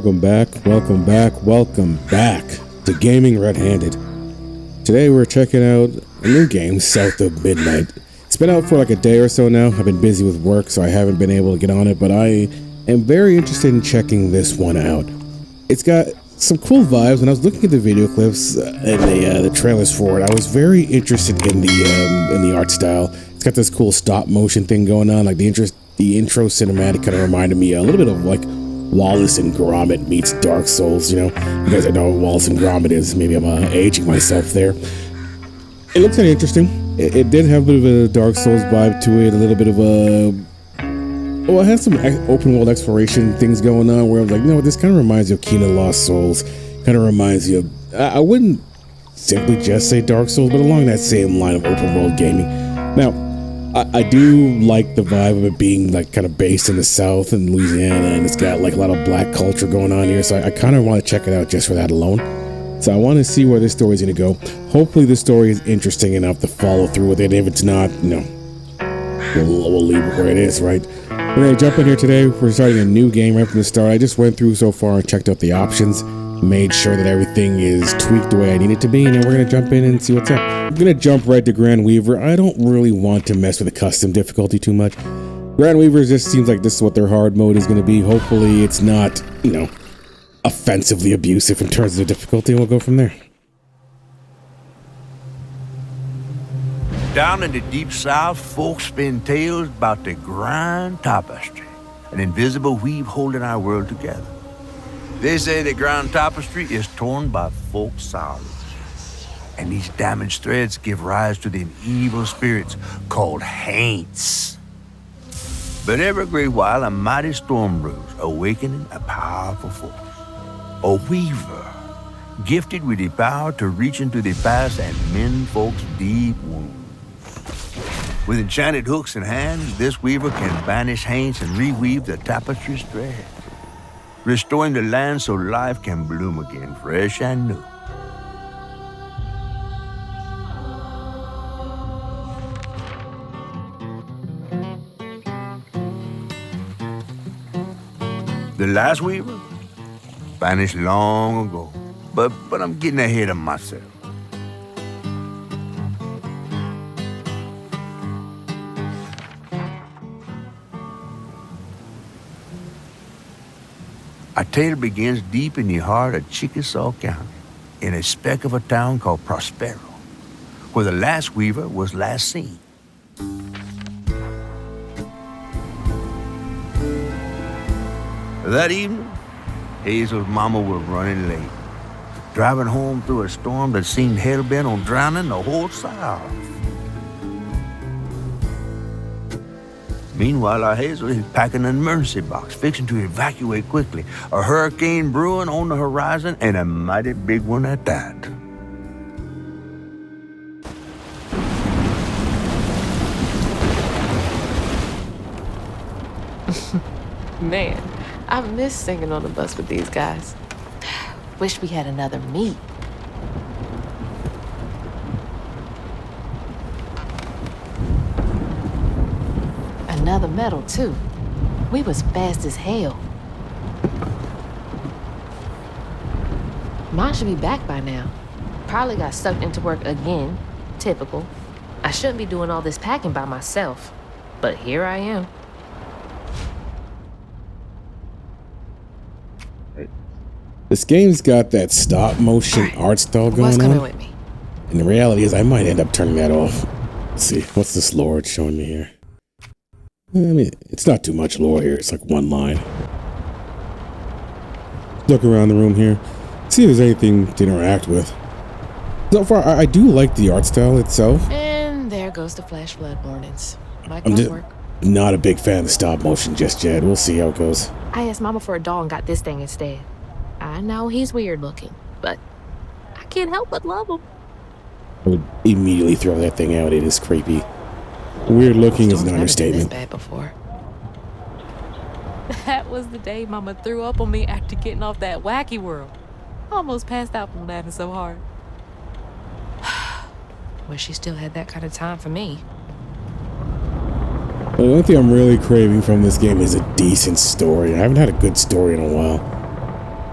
welcome back to Gaming Red-Handed. Today we're checking out a new game, South of Midnight. It's been out for like a day or so now. I've been busy with work, so I haven't been able to get on it, but I am very interested in checking this one out. It's got some cool vibes. When I was looking at the video clips and the trailers for it, I was very interested in the art style. It's got this cool stop motion thing going on, like the intro cinematic kind of reminded me a little bit of like Wallace and Gromit meets Dark Souls, you know. You guys know what Wallace and Gromit is. Maybe I'm aging myself there. It looks kind of interesting. It did have a bit of a Dark Souls vibe to it, a little bit of a... Well, it has some open world exploration things going on where I was like, you know what, this kind of reminds you of Kena Lost Souls. Kind of reminds you of... I wouldn't simply just say Dark Souls, but along that same line of open world gaming. Now, I do like the vibe of it being like kind of based in the South and Louisiana, and it's got like a lot of black culture going on here, so I kind of want to check it out just for that alone. So I want to see where this story is going to go. Hopefully the story is interesting enough to follow through with it. If it's not, you know, we'll leave it where it is, right? We're going to jump in here today. We're starting a new game right from the start. I just went through so far and checked out the options, made sure that everything is tweaked the way I need it to be, and then we're going to jump in and see what's up. I'm going to jump right to Grand Weaver. I don't really want to mess with the custom difficulty too much. Grand Weaver just seems like this is what their hard mode is going to be. Hopefully it's not, you know, offensively abusive in terms of the difficulty, and we'll go from there. Down in the deep south, folks spin tales about the grand tapestry, an invisible weave holding our world together. They say the grand tapestry is torn by folk sorrows, and these damaged threads give rise to the evil spirits called haints. But every great while, a mighty storm brews, awakening a powerful force. A weaver, gifted with the power to reach into the past and mend folks' deep wounds. With enchanted hooks in hands, this weaver can banish haints and reweave the tapestry's thread, restoring the land so life can bloom again, fresh and new. The last weaver vanished long ago, but I'm getting ahead of myself. Our tale begins deep in the heart of Chickasaw County, in a speck of a town called Prospero, where the last weaver was last seen. That evening, Hazel's mama was running late, driving home through a storm that seemed hell-bent on drowning the whole South. Meanwhile, our Hazel is packing an emergency box, fixing to evacuate quickly. A hurricane brewing on the horizon, and a mighty big one at that. Man, I miss singing on the bus with these guys. Wish we had another meet. Another medal, too. We was fast as hell. Mine should be back by now. Probably got sucked into work again. Typical. I shouldn't be doing all this packing by myself. But here I am. This game's got that stop motion art style going What's on. coming with me? And the reality is I might end up turning that off. Let's see, what's this lore it's showing me here? I mean, it's not too much lore here. It's like one line. Look around the room here. See if there's anything to interact with. So far, I do like the art style itself. And there goes the flash flood warnings. Might I'm not just work. not a big fan of the stop motion just yet. We'll see how it goes. I asked Mama for a doll and got this thing instead. I know he's weird looking, but I can't help but love him. I would immediately throw that thing out. It is creepy. Weird looking is an understatement. Bad before. That was the day Mama threw up on me after getting off that wacky world. Almost passed out from laughing so hard. Wish she still had that kind of time for me. The only thing I'm really craving from this game is a decent story. I haven't had a good story in a while.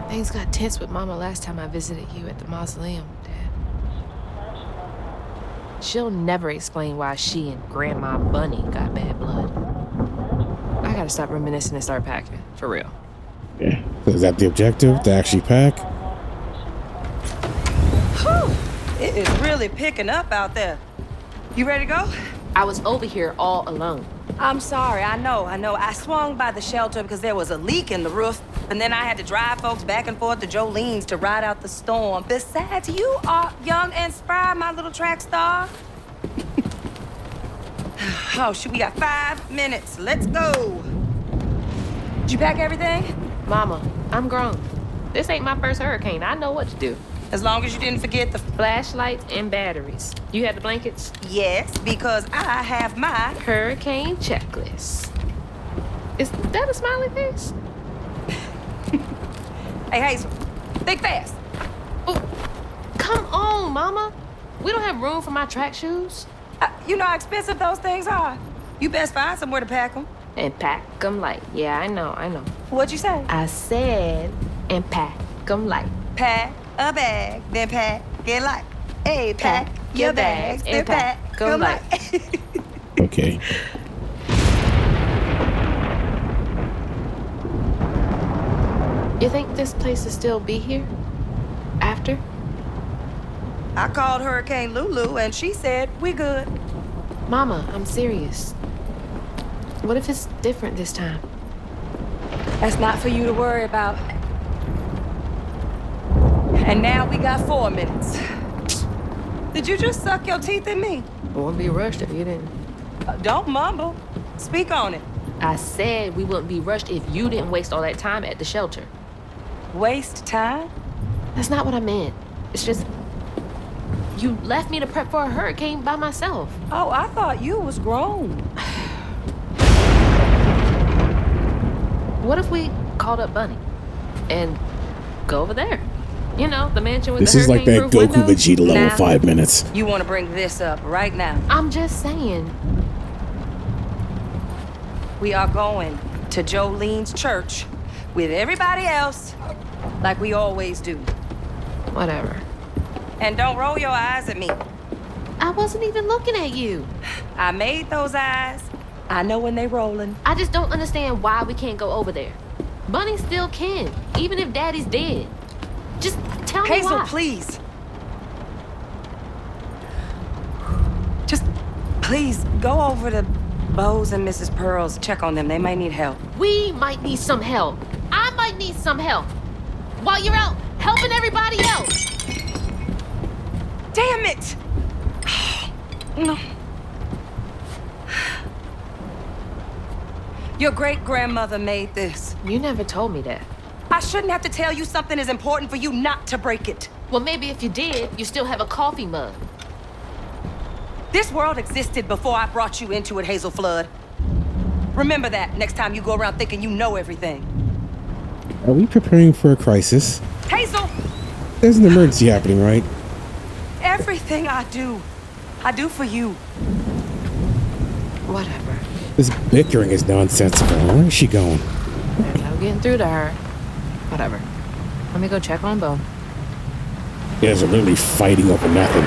Things got tense with Mama last time I visited you at the mausoleum, Dad. She'll never explain why she and Grandma Bunny got bad blood. I gotta stop reminiscing and start packing, for real. Yeah. So is that the objective, to actually pack? Whew. It is really picking up out there. You ready to go? I was over here all alone. I'm sorry, I know. I swung by the shelter because there was a leak in the roof, and then I had to drive folks back and forth to Jolene's to ride out the storm. Besides, you are young and spry, my little track star. Oh, shoot, we got 5 minutes. Let's go. Did you pack everything? Mama, I'm grown. This ain't my first hurricane. I know what to do. As long as you didn't forget the... Flashlights and batteries. You had the blankets? Yes, because I have my... Hurricane checklist. Is that a smiley face? Hey, Hazel, think fast. Oh, come on, Mama. We don't have room for my track shoes. You know how expensive those things are. You best find somewhere to pack them. And pack them light. Yeah, I know. What'd you say? I said, and pack them light. Pack a bag, then pack it light. Hey, pack your bags, then pack them light. Okay. You think this place will still be here? After? I called Hurricane Lulu, and she said we good. Mama, I'm serious. What if it's different this time? That's not for you to worry about. And now we got 4 minutes. Did you just suck your teeth at me? I wouldn't be rushed if you didn't. Don't mumble. Speak on it. I said we wouldn't be rushed if you didn't waste all that time at the shelter. Waste time? That's not what I meant. It's just... you left me to prep for a hurricane by myself. Oh, I thought you was grown. What if we called up Bunny and go over there? You know, the mansion with This the is like that hurricane-proof Goku windows? Vegeta level Nah. 5 minutes. You want to bring this up right now. I'm just saying. We are going to Jolene's church with everybody else, like we always do. Whatever. And don't roll your eyes at me. I wasn't even looking at you. I made those eyes. I know when they rolling. I just don't understand why we can't go over there. Bunny still can, even if Daddy's dead. Just tell me Hazel, why. please. Just please go over to Bo's and Mrs. Pearl's. Check on them. They might need help. We might need some help. I might need some help. While you're out helping everybody else. Damn it! No. Your great-grandmother made this. You never told me that. I shouldn't have to tell you something is important for you not to break it. Well, maybe if you did, you still have a coffee mug. This world existed before I brought you into it, Hazel Flood. Remember that next time you go around thinking you know everything. Are we preparing for a crisis? Hazel! There's an emergency happening, right? Everything I do for you. Whatever. This bickering is nonsensical. Where is she going? I'm getting through to her. Whatever. Let me go check on Bo. You guys are literally fighting over nothing.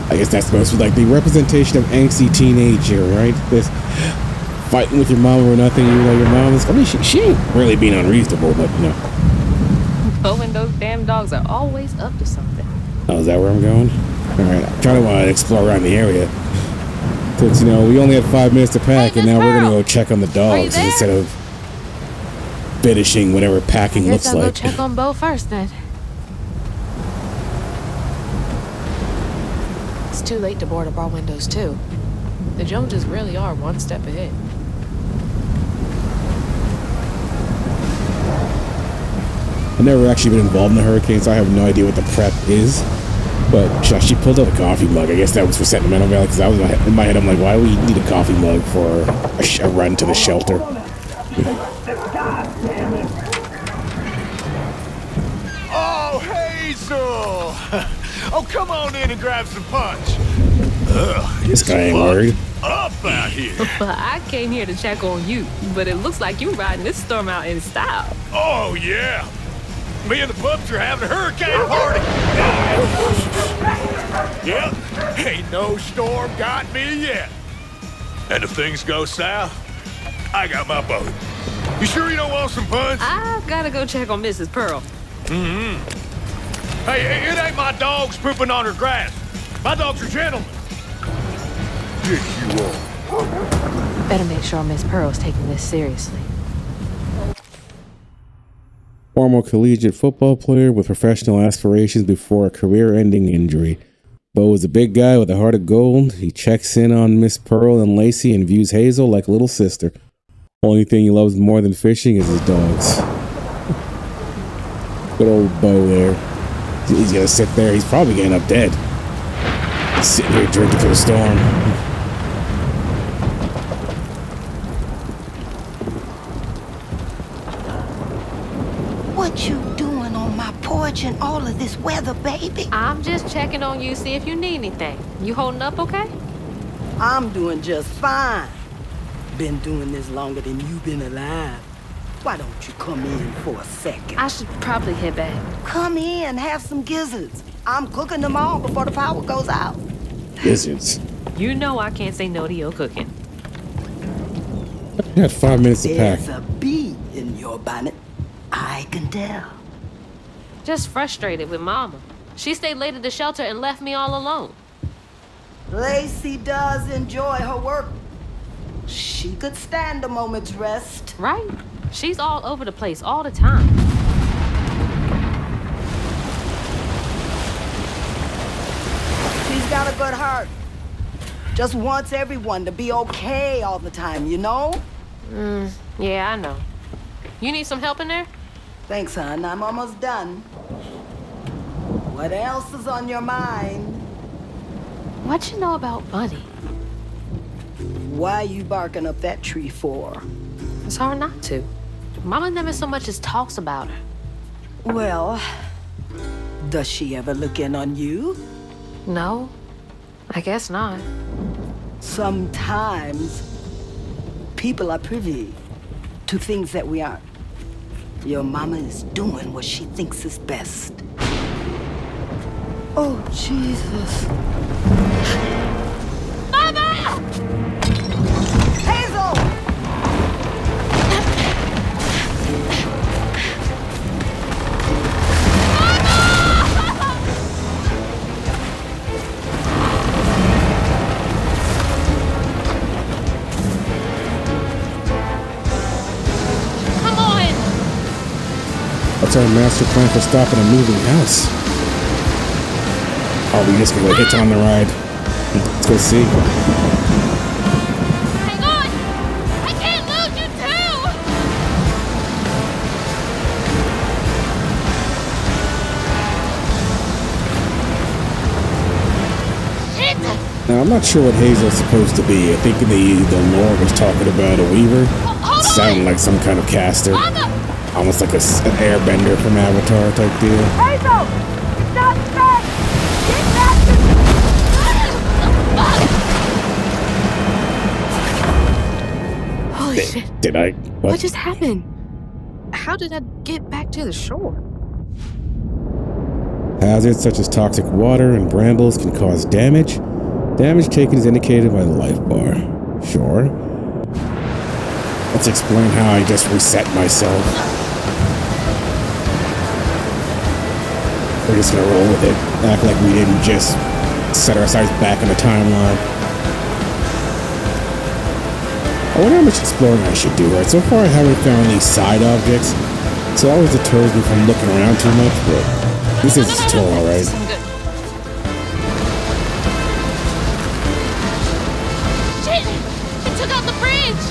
I guess that's supposed to be like the representation of angsty teenager, right? This fighting with your mom over nothing, even though your mom is... I mean, she ain't really being unreasonable, but, you know. Bo and those damn dogs are always up to something. Oh, is that where I'm going? Alright, I'm trying to explore around the area. Since, you know, we only had 5 minutes to pack, Hey, and now Miss we're gonna Pearl. go check on the Are you dogs there? instead of finishing whatever packing Guess looks I'll like. go check on Bo first, then. It's too late to board up our windows, too. The Joneses really are one step ahead. I've never actually been involved in a hurricane, so I have no idea what the prep is. But she pulled out a coffee mug. I guess that was for sentimental value, because I was in my head, I'm like, why do we need a coffee mug for a run to the shelter? Oh, Hazel! Oh, come on in and grab some punch. This guy ain't worried. Up out here. But I came here to check on you, but it looks like you riding this storm out in style. Oh, yeah. Me and the pups are having a hurricane party. Yep, ain't no storm got me yet. And if things go south, I got my boat. You sure you don't want some punch? I gotta go check on Mrs. Pearl. Hey, it ain't my dogs pooping on her grass. My dogs are gentlemen. Yes, you are. Better make sure Miss Pearl's taking this seriously. Former collegiate football player with professional aspirations before a career-ending injury. Bo is a big guy with a heart of gold. He checks in on Miss Pearl and Lacey and views Hazel like a little sister. Only thing he loves more than fishing is his dogs. Good old Bo there. He's gonna sit there. He's probably getting up dead. He's sitting here drinking through the storm. What you doing on my porch in all of this weather, baby? I'm just checking on you, see if you need anything. You holding up okay? I'm doing just fine. Been doing this longer than you've been alive. Why don't you come in for a second? I should probably head back. Come in, have some gizzards. I'm cooking them all before the power goes out. Gizzards. You know I can't say no to your cooking. You got 5 minutes to pack. There's a bee in your bonnet. I can tell. Just frustrated with Mama. She stayed late at the shelter and left me all alone. Lacey does enjoy her work. She could stand a moment's rest. Right? She's all over the place all the time. She's got a good heart. Just wants everyone to be okay all the time, you know? Yeah, I know. You need some help in there? Thanks, hon. I'm almost done. What else is on your mind? What you know about Bunny? Why you barking up that tree for? It's hard not to. Mama never so much as talks about her. Well, does she ever look in on you? No, I guess not. Sometimes people are privy to things that we aren't. Your mama is doing what she thinks is best. Oh, Jesus. Mama! Hazel! Come on! What's our master plan for stopping a moving house? Are we just gonna hitch on the ride? Let's go see. Hang on! I can't lose you too! Shit! Now, I'm not sure what Hazel's supposed to be. I think the lore was talking about a weaver. Hold Sounded like some kind of caster. Mama! Almost like an airbender from Avatar type deal. Hazel! Stop back! Get back to Holy shit. Did I? What just happened? How did I get back to the shore? Hazards such as toxic water and brambles can cause damage. Damage taken is indicated by the life bar. Sure. Let's explain how I just reset myself. We're just gonna roll with it. Act like we didn't just set ourselves back in the timeline. I wonder how much exploring I should do, right? So far I haven't found any side objects, so that always deters me from looking around too much, but this is a tutorial, right? I'm good. Shit! It took out the bridge!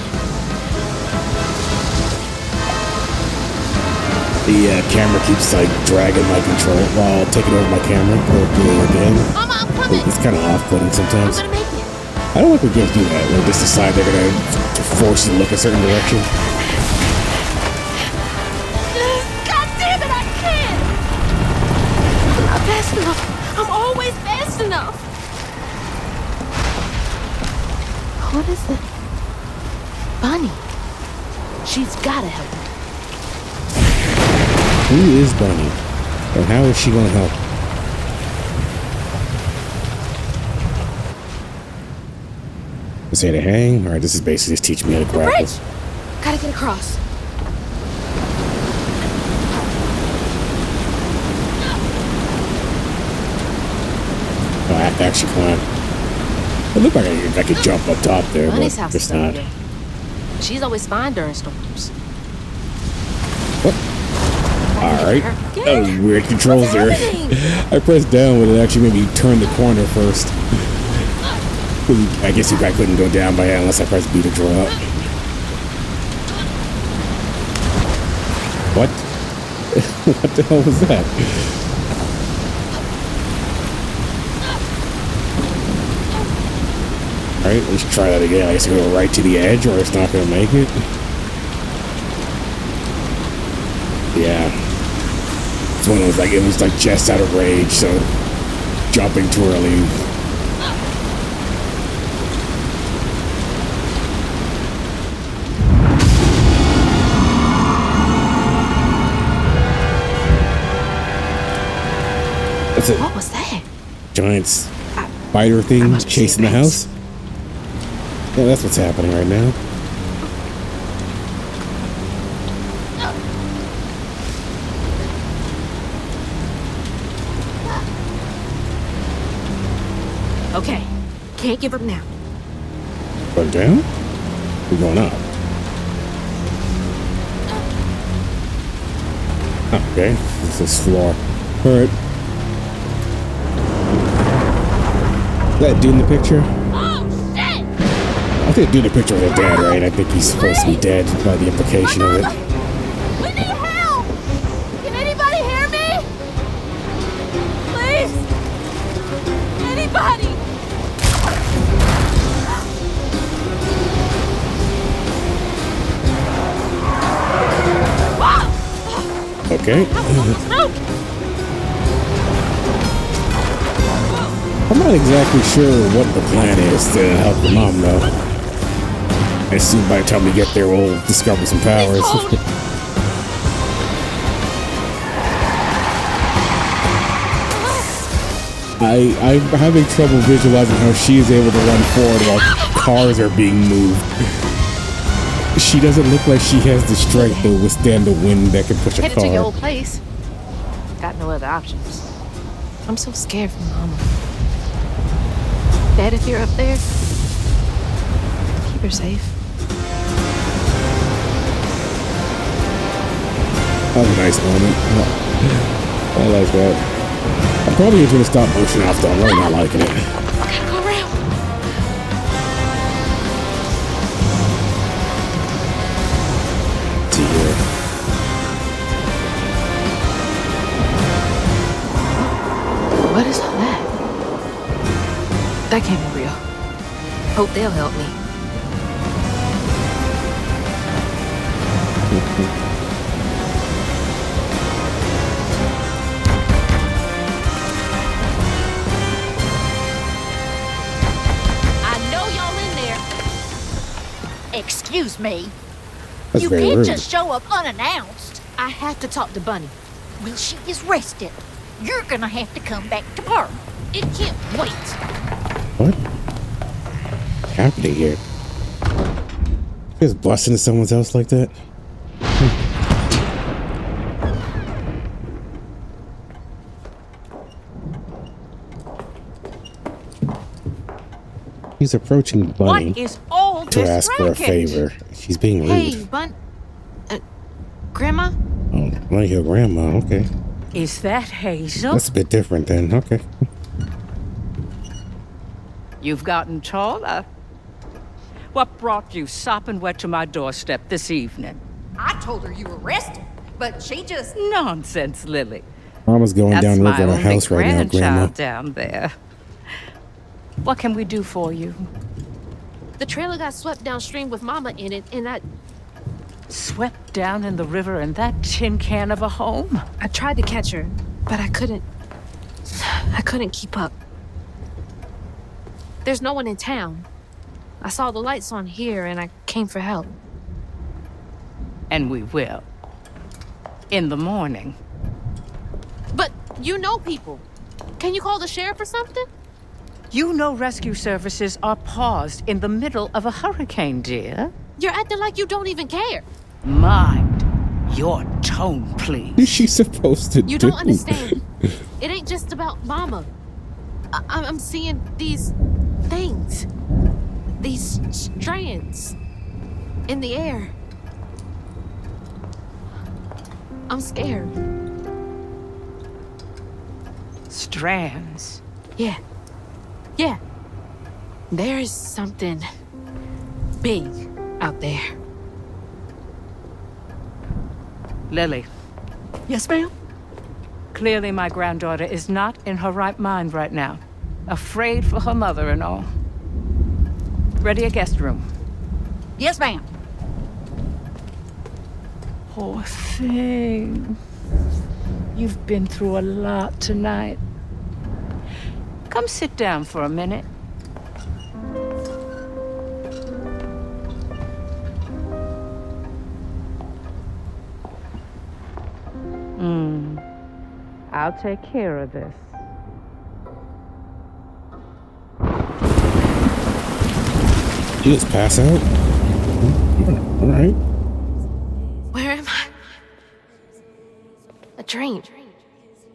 The camera keeps like dragging my control while taking over my camera again. Mama, I'm coming! It's kind of off-putting I'm sometimes. gonna make it. I don't like when games do that, where they just decide they're gonna force you to look a certain direction. God damn it, I can't! I'm not fast enough. I'm always fast enough. What is it? Bunny. She's gotta help me. Who is Bunny? And how is she gonna help? Say to hang? Alright, this is basically just teaching me how to grapple. Bridge! Gotta get across. Oh, I have to actually climb. It looked like I could jump up top there, Bunny's but house it's is not. over there. She's always fine during storms. What? Alright. That was weird controls What's there. happening? I pressed down when it actually made me turn the corner first. I guess you guys couldn't go down by hand unless I pressed B to draw up. What? What the hell was that? Alright, let's try that again. I guess I go right to the edge or it's not going to make it. Yeah. It's one of those, like, it was like just out of rage, so jumping too early. That's it. What was that? Giant spider thing must be chasing the seeing house. Yeah, that's what's happening right now. Okay, can't give up now. Going down? We're going up. Okay, this is floor. Alright. That dude in the picture? Oh, shit! I think dude in the picture was a dad, right? I think he's supposed to be dead by the implication of it. We need help! Can anybody hear me? Please? Anybody? Okay. Smoke! I'm not exactly sure what the plan is to help the mom, though. I assume by the time we get there, we'll discover some powers. I'm having trouble visualizing how she is able to run forward while cars are being moved. She doesn't look like she has the strength to withstand the wind that can push a Headed to your car. old place. Got no other options. I'm so scared for Mama. Dad, if you're up there, keep her safe. That was a nice moment. I like that. I'm probably into the stop motion after. I'm really not liking it. Gotta go around. See here. What is all that? That can't be real. Hope they'll help me. I know y'all in there. Excuse me. That's You very can't rude. just show up unannounced. I have to talk to Bunny. Well, she is rested. You're gonna have to come back to Park. It can't wait. What? What's happening here? Just bust into someone's house like that? He's approaching Bunny What is all to this ask for a racket? favor. She's being rude. Hey, Grandma? Oh, Bunny, your grandma. Okay. Is that Hazel? That's a bit different then. Okay. You've gotten taller. What brought you sopping wet to my doorstep this evening? I told her you were rested, but she just... Nonsense, Lily. Mama's going That's down my river in her only house right now, Grandma. grandchild down there. What can we do for you? The trailer got swept downstream with Mama in it, and I Swept down in the river in that tin can of a home? tried to catch her, but I couldn't keep up. There's no one in town. I saw the lights on here and I came for help. And we will. In the morning. But you know people. Can you call the sheriff or something? You know rescue services are paused in the middle of a hurricane, dear. You're acting like you don't even care. Mind your tone, please. What is she supposed to do? You don't understand. It ain't just about Mama. I'm seeing these things. These strands in the air. I'm scared. Strands? Yeah. Yeah. There is something big out there. Lily. Yes, ma'am? Clearly my granddaughter is not in her right mind right now. Afraid for her mother and all. Ready a guest room. Yes, ma'am. Poor thing. You've been through a lot tonight. Come sit down for a minute. I'll take care of this. You just pass out? All right. Where am I? A dream.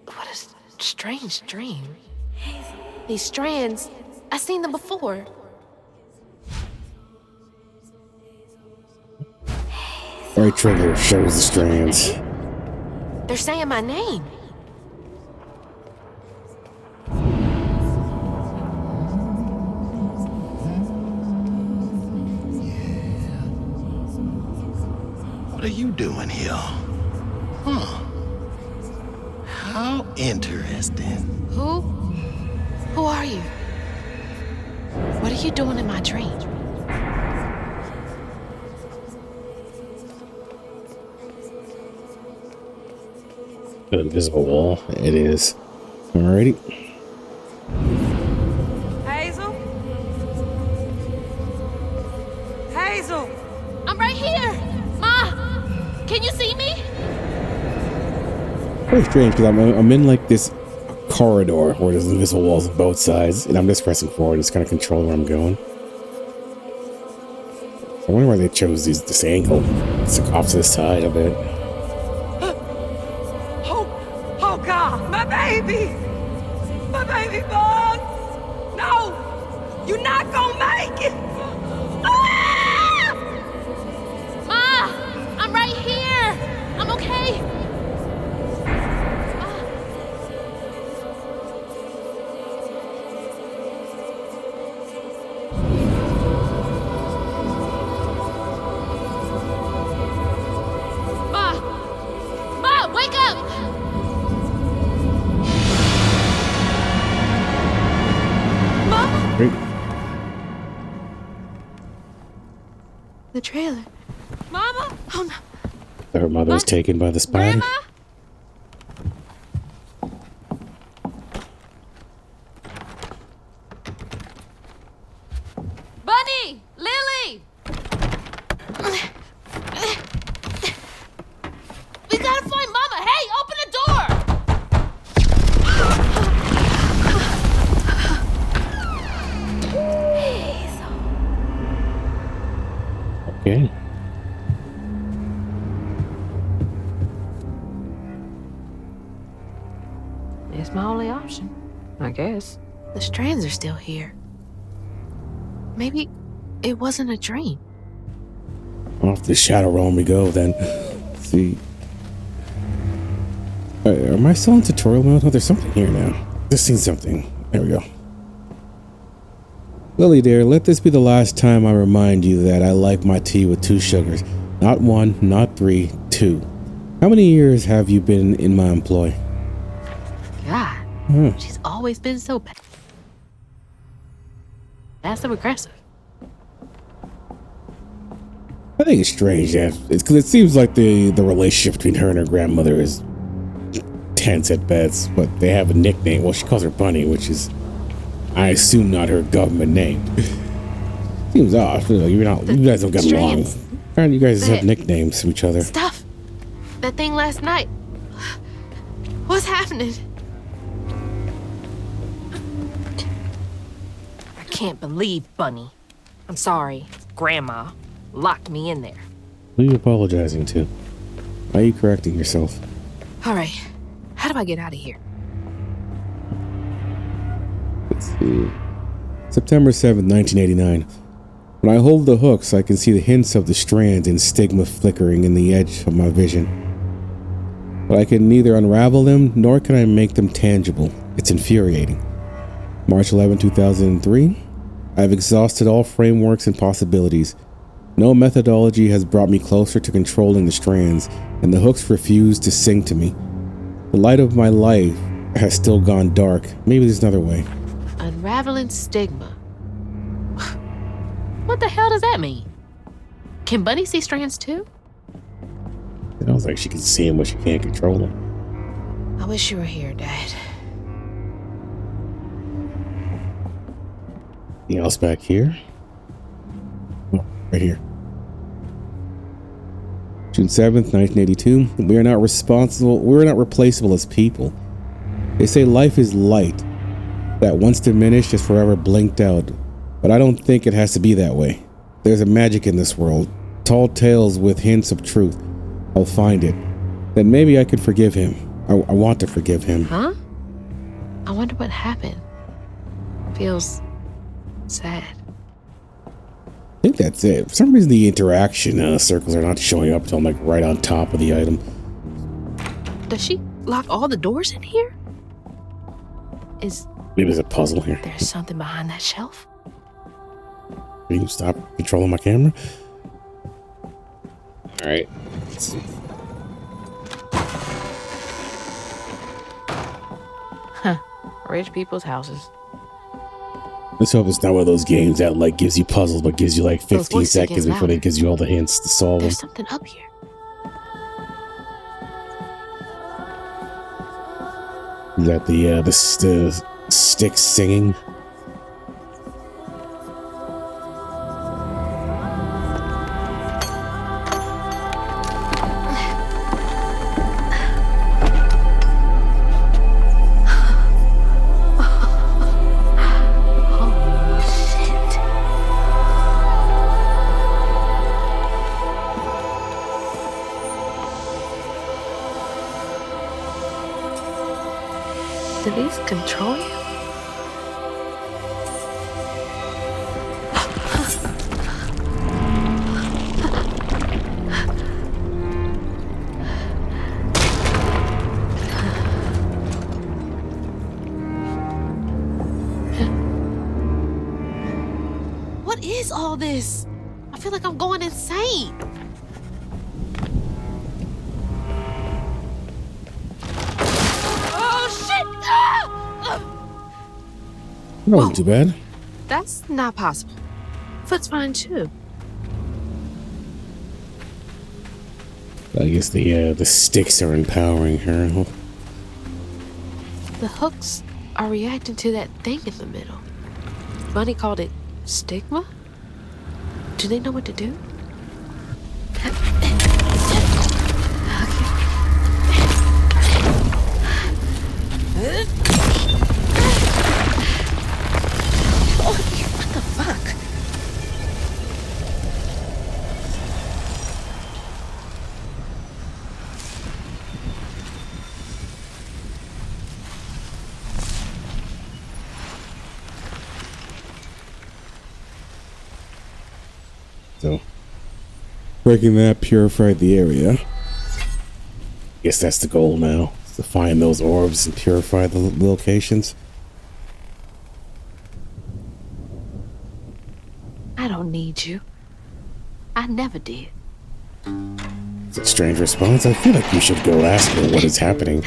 What a strange dream. These strands, I've seen them before. Right trigger shows the strands. They're saying my name. What are you doing here? Huh. How interesting. Who are you? What are you doing in my dream? An invisible wall. It is. Alrighty. Hazel? Hazel! I'm right here! Ma! Can you see me? Very strange because I'm in like this corridor where there's invisible walls on both sides, and I'm just pressing forward. It's kind of control where I'm going. I wonder why they chose this angle. It's like off to the side of it. Oh God, my baby! My baby boy! No! You're not gonna make it! Ah! Ma! I'm right here! I'm okay! Ma! Wake up! Great. The trailer. Mama? Oh no. Her mother was taken by the spider. Grandma? Bunny! Lily! We gotta find Mama! Hey, open the door! Okay. It's my only option, I guess. The strands are still here. Maybe it wasn't a dream. Off the shadow realm we go then. Let's see. Am I still in tutorial mode? Oh, there's something here now. Just seen something. There we go. Lily dear, let this be the last time I remind you that I like my tea with 2 sugars. Not 1, not 3, 2. How many years have you been in my employ? God, she's always been so passive aggressive. I think it's strange, yeah. It's because it seems like the relationship between her and her grandmother is tense at best, but they have a nickname. Well, she calls her Bunny, which is, I assume, not her government name. Seems odd. You guys don't get along. strands. You guys have That- nicknames to each other. Stuff. That thing last night. What's happening? I can't believe Bunny. I'm sorry. Grandma locked me in there. Who are you apologizing to? Why are you correcting yourself? All right. How do I get out of here? Let's see. September 7th, 1989. When I hold the hooks, I can see the hints of the strands and stigma flickering in the edge of my vision. But I can neither unravel them, nor can I make them tangible. It's infuriating. March 11, 2003. I've exhausted all frameworks and possibilities. No methodology has brought me closer to controlling the strands, and the hooks refuse to sing to me. The light of my life has still gone dark. Maybe there's another way. Unraveling stigma. What the hell does that mean? Can Bunny see strands too? It sounds like she can see him, but she can't control him. I wish you were here, Dad. Anything else back here? Oh, right here. June 7th, 1982. We are not replaceable as people. They say life is light, that once diminished is forever blinked out. But I don't think it has to be that way. There's a magic in this world. Tall tales with hints of truth. I'll find it. Then maybe I could forgive him. I want to forgive him. Huh? I wonder what happened. Feels sad. I think that's it. For some reason, the interaction circles are not showing up until I'm like right on top of the item. Does she lock all the doors in here? Is Maybe there's a puzzle here. there something behind that shelf? Can you stop controlling my camera? All right. Let's see. Huh. Rich people's houses. Let's hope it's not one of those games that like gives you puzzles but gives you like 15 voices seconds get before louder. it gives you all the hints to solve them. There's something up here. You got the stick singing. Do these control you? What is all this? I feel like I'm going insane. Not too bad. That's not possible. Foot's fine too. I guess the sticks are empowering her. The hooks are reacting to that thing in the middle. Bunny called it stigma? Do they know what to do? What the fuck? So, breaking that purified the area. Guess that's the goal now, is to find those orbs and purify the locations. I don't need you. I never did. It's a strange response. I feel like you should go ask her what is happening.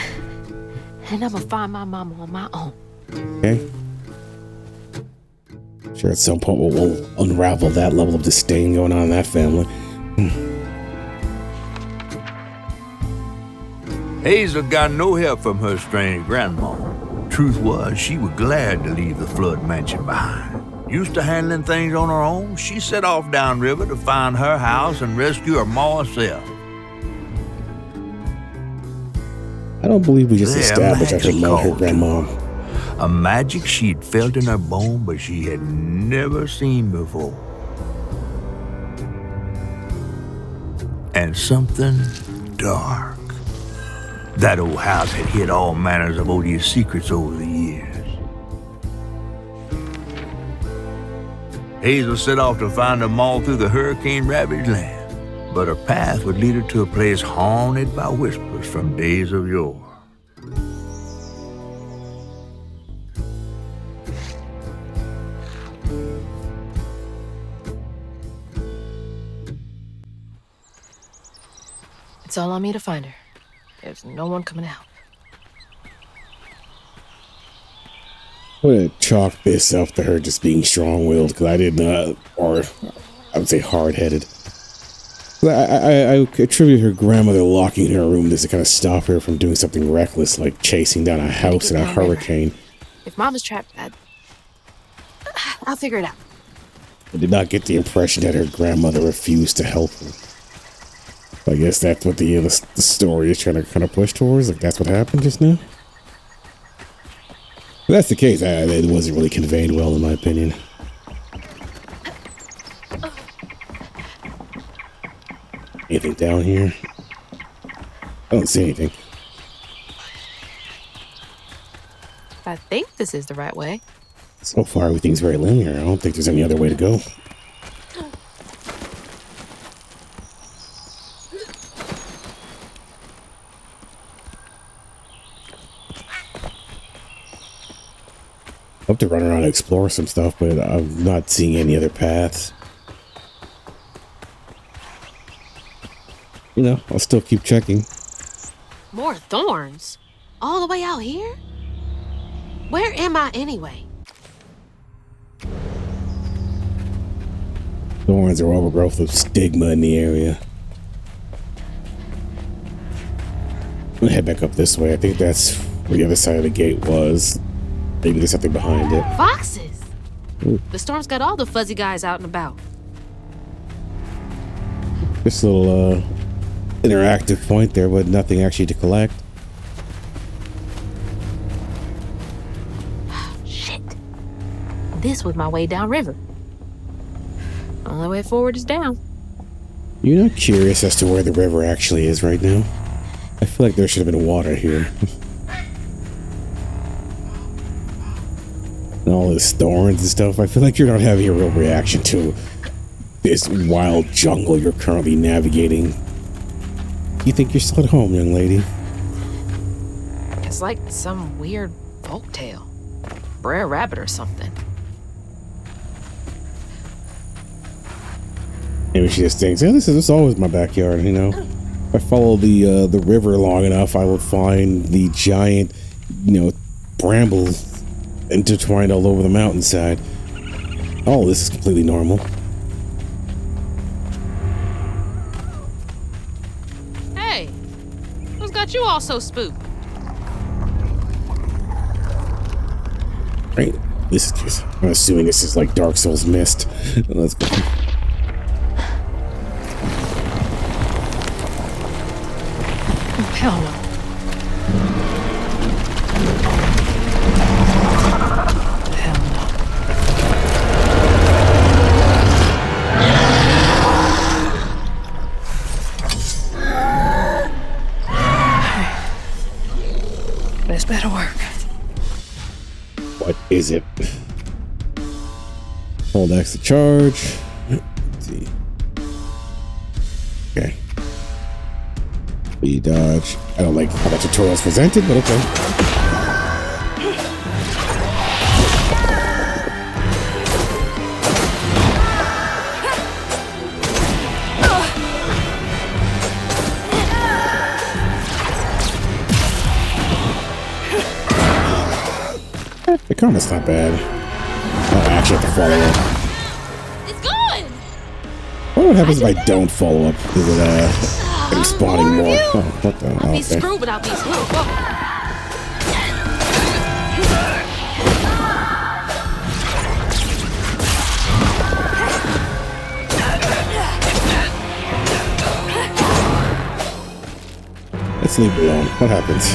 And I'm gonna find my mama on my own. Okay? Sure, at some point we'll unravel that level of disdain going on in that family. Hazel got no help from her strange grandma. Truth was, she was glad to leave the flood mansion behind. Used to handling things on her own, she set off downriver to find her house and rescue her ma herself. I don't believe we just There, established that her magic mom, her called grandma. A magic she'd felt in her bone, but she had never seen before. And something dark. That old house had hid all manners of odious secrets over the years. Hazel set off to find them all through the hurricane-ravaged land, but her path would lead her to a place haunted by whispers from days of yore. It's all on me to find her. There's no one coming out. I'm gonna chalk this up to her just being strong-willed, because I did not, or I would say hard-headed. I attribute her grandmother locking in her room just to kind of stop her from doing something reckless, like chasing down a house in a hurricane. If Mama's trapped, I'll figure it out. I did not get the impression that her grandmother refused to help her. I guess that's what the story is trying to kind of push towards. Like, that's what happened just now. If that's the case, it wasn't really conveyed well, in my opinion. Anything down here? I don't see anything. I think this is the right way. So far, everything's very linear. I don't think there's any other way to go. I'd love to run around and explore some stuff, but I'm not seeing any other paths. You know, I'll still keep checking. More thorns? All the way out here? Where am I anyway? Thorns are overgrowth of stigma in the area. I'm gonna head back up this way. I think that's where the other side of the gate was. Maybe there's something behind it. Foxes! Ooh. The storm's got all the fuzzy guys out and about. This little interactive point there, but nothing actually to collect. Shit. This was my way downriver. Only way forward is down. You're not curious as to where the river actually is right now? I feel like there should have been water here. And all this thorns and stuff. I feel like you're not having a real reaction to this wild jungle you're currently navigating. You think you're still at home, young lady? It's like some weird folktale. Brer Rabbit or something. Maybe she just thinks, yeah, this is always my backyard, you know. If I follow the river long enough, I will find the giant, brambles intertwined all over the mountainside. All this is completely normal. Hey, who's got you all so spooked? Right, I'm assuming this is like Dark Souls Mist. Let's go. Hell no. Hell no. This better work. What is it? Hold X to charge. Let's see. Okay. B dodge. I don't like how that tutorial is presented, but okay. The combat's not bad. I actually have to follow up. It's going! What happens if I don't follow up? Is it I'm spawning more? Oh, what the? I'll be Okay. screwed without these hooks. Whoa. leave me alone. What happens?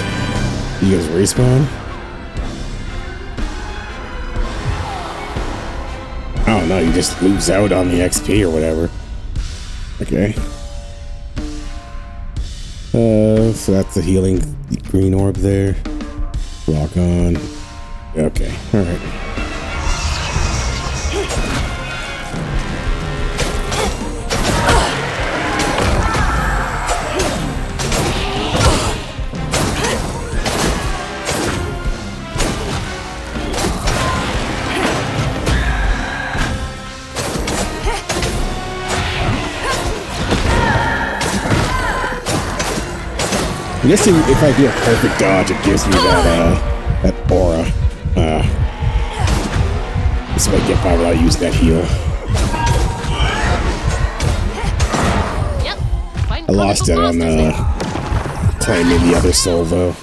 You guys respawn? I don't know, you just lose out on the XP or whatever. Okay. So that's the healing green orb there. Lock on. Okay, alright. I guess if I do a perfect dodge, it gives me that aura. This might get by without using that heal. Yep. I lost it on claiming the other soul though.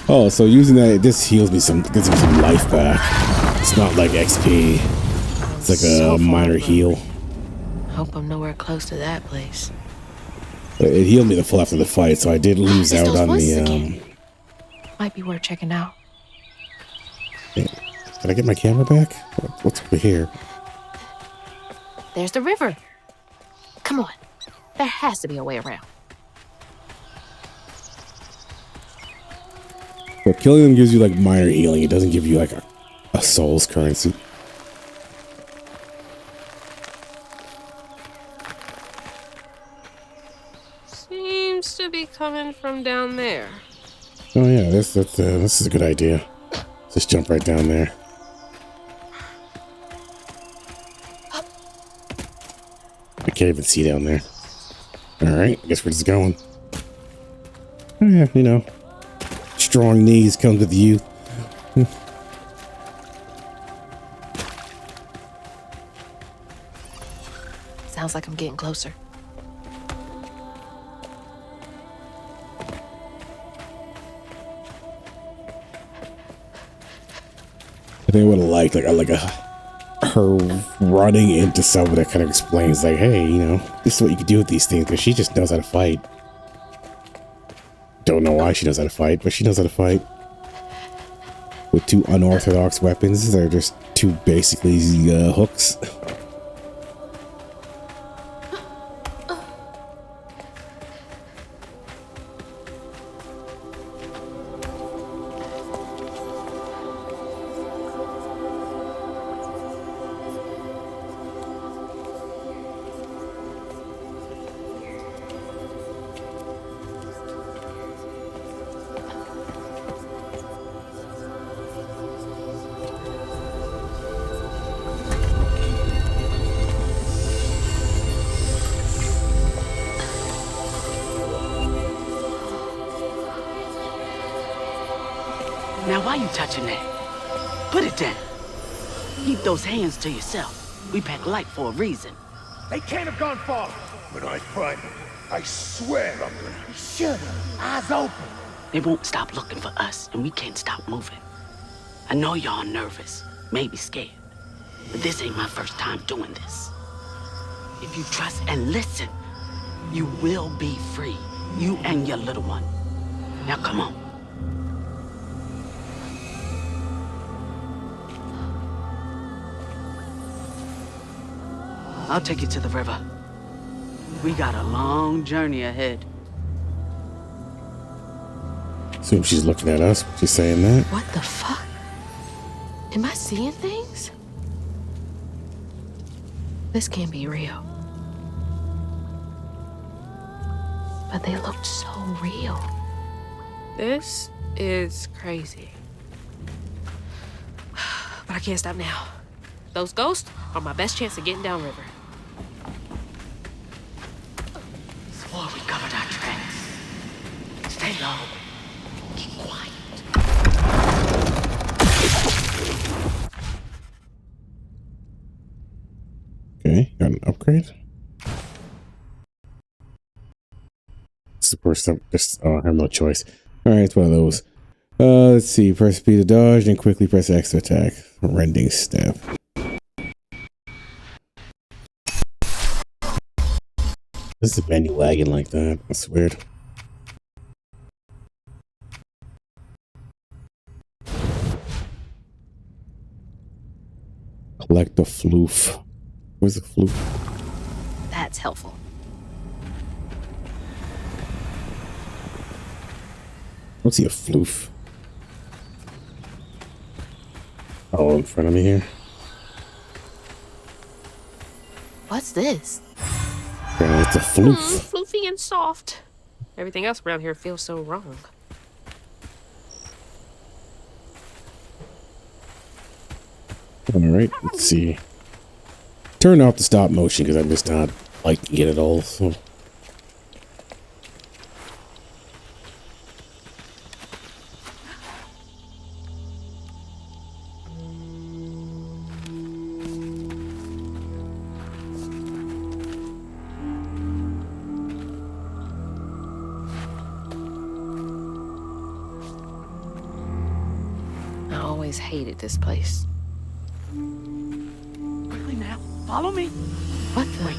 Oh, so using that, it just heals me gives me some life back. It's not like XP. It's like a minor heal. Hope I'm nowhere close to that place. It healed me the full after the fight, so I did lose out on the Might be worth checking out. Yeah. Did I get my camera back? What's over here? There's the river. Come on. There has to be a way around. But killing them gives you like minor healing. It doesn't give you like a soul's currency. Seems to be coming from down there. Oh yeah, this is a good idea. Just jump right down there. I can't even see down there. Alright, I guess we're just going. Oh yeah, you know. Strong knees come with youth. Sounds like I'm getting closer. I think I would have liked her running into someone that kind of explains like, hey, you know, this is what you can do with these things, because she just knows how to fight. Don't know why she knows how to fight, but she knows how to fight. With two unorthodox weapons, they're just two basically hooks. Now, why you touching that? Put it down. Keep those hands to yourself. We pack light for a reason. They can't have gone far. When I find them, I swear I'm gonna... Shut up. Eyes open. They won't stop looking for us, and we can't stop moving. I know y'all nervous, maybe scared, but this ain't my first time doing this. If you trust and listen, you will be free. You and your little one. Now come on. I'll take you to the river. We got a long journey ahead. Assume she's looking at us. She's saying that. What the fuck? Am I seeing things? This can't be real. But they looked so real. This is crazy. But I can't stop now. Those ghosts are my best chance of getting downriver. Swore we covered our tracks. Stay low. Keep quiet. Okay, got an upgrade. This is the first time. Oh, I have no choice. Alright, it's one of those. Let's see. Press B to dodge, then quickly press X to attack. Rending step. This is the menu lagging like that. That's weird. Collect a floof. Where's the floof? That's helpful. What's he, a floof? Oh, in front of me here. What's this? Yeah, it's a floof. Floofy and soft. Everything else around here feels so wrong. All right, let's see. Turn off the stop motion because I'm just not liking it at all. So. I always hated this place. Quickly now. Follow me. What the? Wait.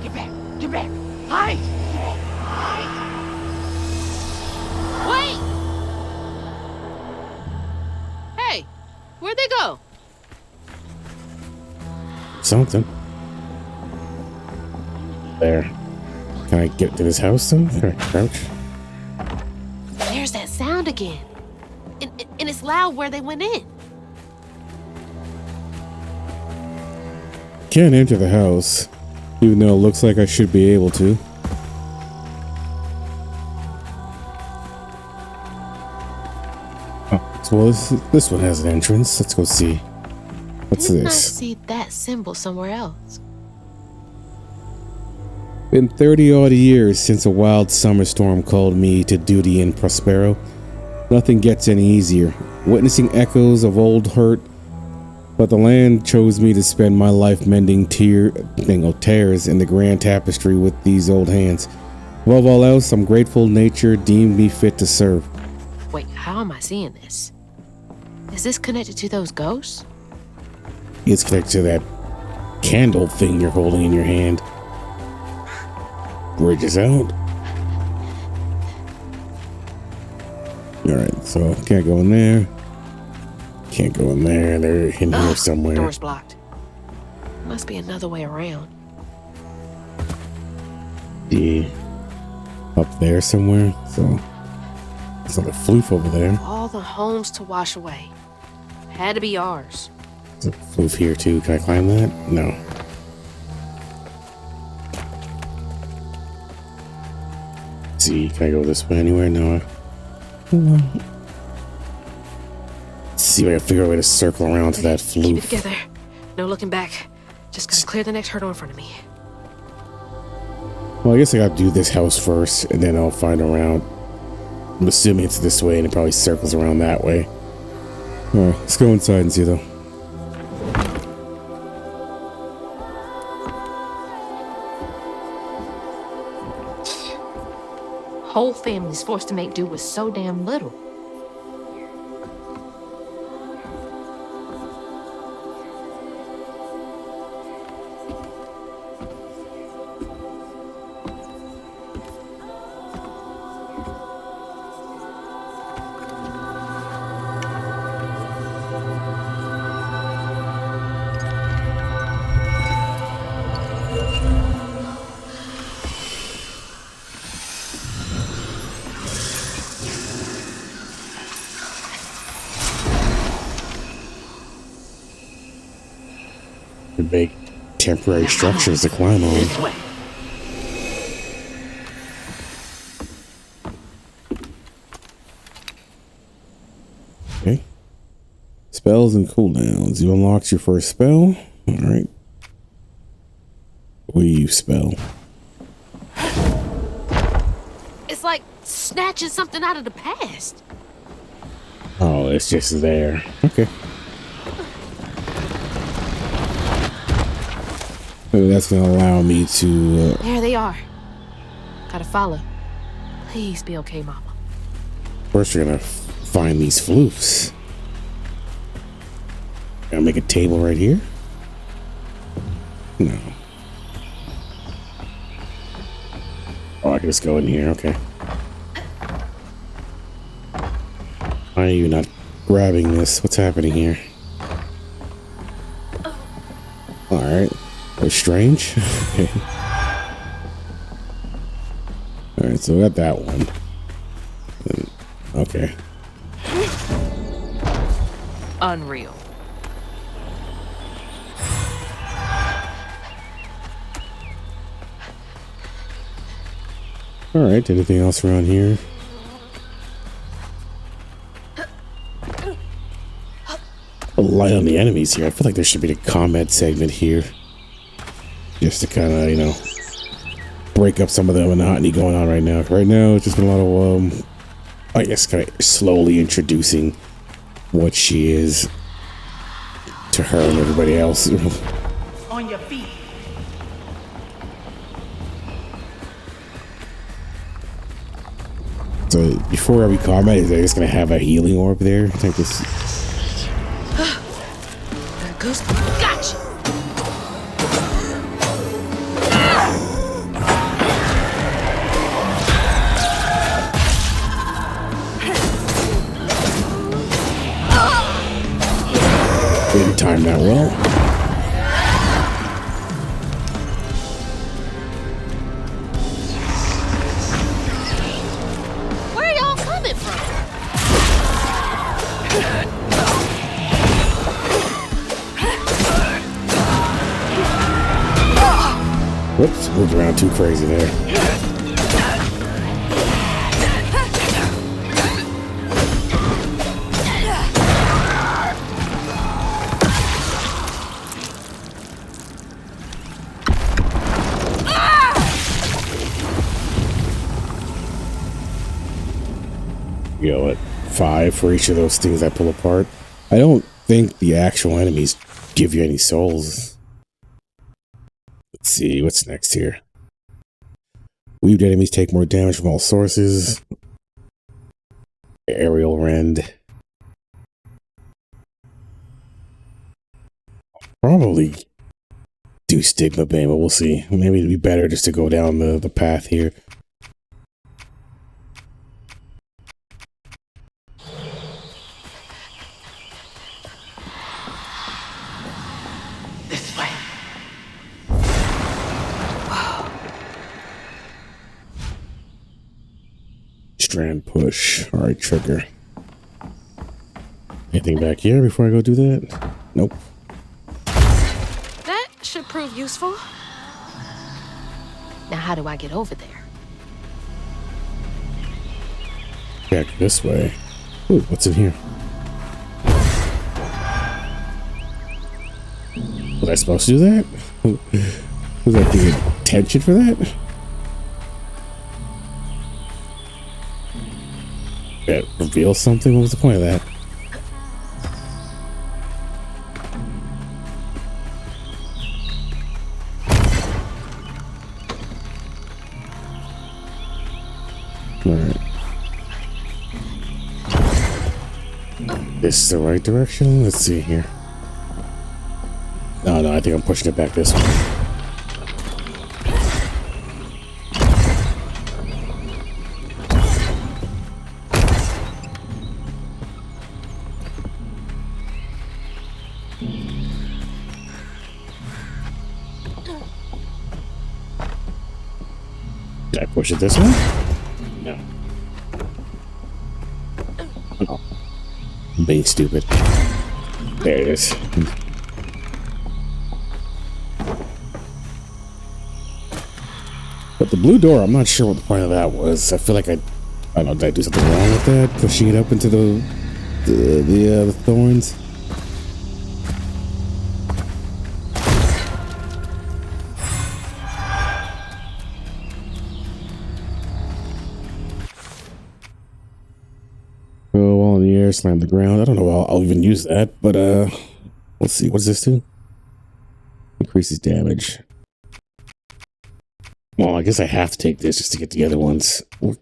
Get back. Get back. Hide. Hide. Wait! Hey, where'd they go? Something. There. Can I get to this house then? Can I crouch? There's that sound again. And it's loud where they went in. Can't enter the house, even though it looks like I should be able to. Oh, so well, this one has an entrance. Let's go see. What's Didn't I this? see that symbol somewhere else? Been 30 odd years since a wild summer storm called me to duty in Prospero. Nothing gets any easier. Witnessing echoes of old hurt, but the land chose me to spend my life mending tears in the grand tapestry with these old hands. Above all else, I'm grateful nature deemed me fit to serve. Wait, how am I seeing this? Is this connected to those ghosts? It's connected to that candle thing you're holding in your hand. Bridge is out. Alright, so can't go in there. Can't go in there. They're in here somewhere. Door's blocked. Must be another way around. Yeah. Up there somewhere. So there's like a floof over there. All the homes to wash away. Had to be ours. There's a floof here too. Can I climb that? No. Let's see, can I go this way anywhere? No. Let's see if I can figure out a way to circle around to that floof. Keep it together. No looking back. Just gotta clear the next hurdle in front of me. Well, I guess I gotta do this house first, and then I'll find around. I'm assuming it's this way, and it probably circles around that way. Alright, let's go inside and see though. Whole family's forced to make do with so damn little. Big temporary structures to climb on. This way. Okay. Spells and cooldowns. You unlocked your first spell. Alright. What do you spell? It's like snatching something out of the past. Oh, it's just there. Okay. So that's gonna allow me to. There they are. Gotta follow. Please be okay, Mama. First, you're gonna find these floofs. Gotta make a table right here. No. Oh, I can just go in here. Okay. Why are you not grabbing this. What's happening here? Alright. That's strange. Okay. Alright, so we got that one. Okay. Unreal. Alright, anything else around here? A light on the enemies here. I feel like there should be a combat segment here. Just to kind of, you know, break up some of the monotony going on right now. Right now, it's just been a lot of, I guess, kind of slowly introducing what she is to her and everybody else. On your feet. So before every combat, is they just gonna have a healing orb there? I think this. There goes. Gotcha. Didn't time that well. Where are y'all coming from? Whoops, moved around too crazy there. You know what? 5 for each of those things I pull apart. I don't think the actual enemies give you any souls. Let's see, what's next here? Weaved enemies take more damage from all sources. Aerial rend. Probably do Stigma Bane, but we'll see. Maybe it'd be better just to go down the path here. This way. Strand push. Alright, trigger. Anything back here before I go do that? Nope. That should prove useful. Now, how do I get over there? Back this way. Ooh, what's in here? Was I supposed to do that? Was that the intention for that? That reveals something? What was the point of that? Alright. This is the right direction? Let's see here. No, I think I'm pushing it back this way. Did I push it this way? No. Oh. I'm being stupid. There it is. But the blue door, I'm not sure what the point of that was. I feel like I don't know, did I do something wrong with that? Pushing it up into the thorns? Oh, while in the air, slam the ground. I don't know I'll even use that, but let's see, what does this do? Increases damage. Well, I guess I have to take this just to get the other ones. Well,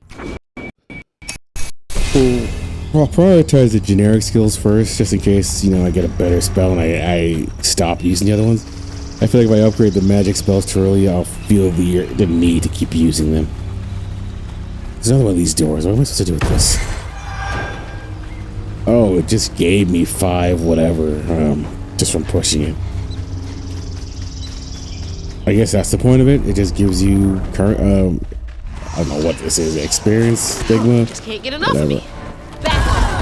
I'll prioritize the generic skills first, just in case, you know, I get a better spell and I stop using the other ones. I feel like if I upgrade the magic spells too early, I'll feel the need to keep using them. There's another one of these doors. What am I supposed to do with this? Oh, it just gave me 5 whatever, just from pushing it. I guess that's the point of it. It just gives you current, I don't know what this is, experience, stigma, Just can't get enough whatever. of me. Back off.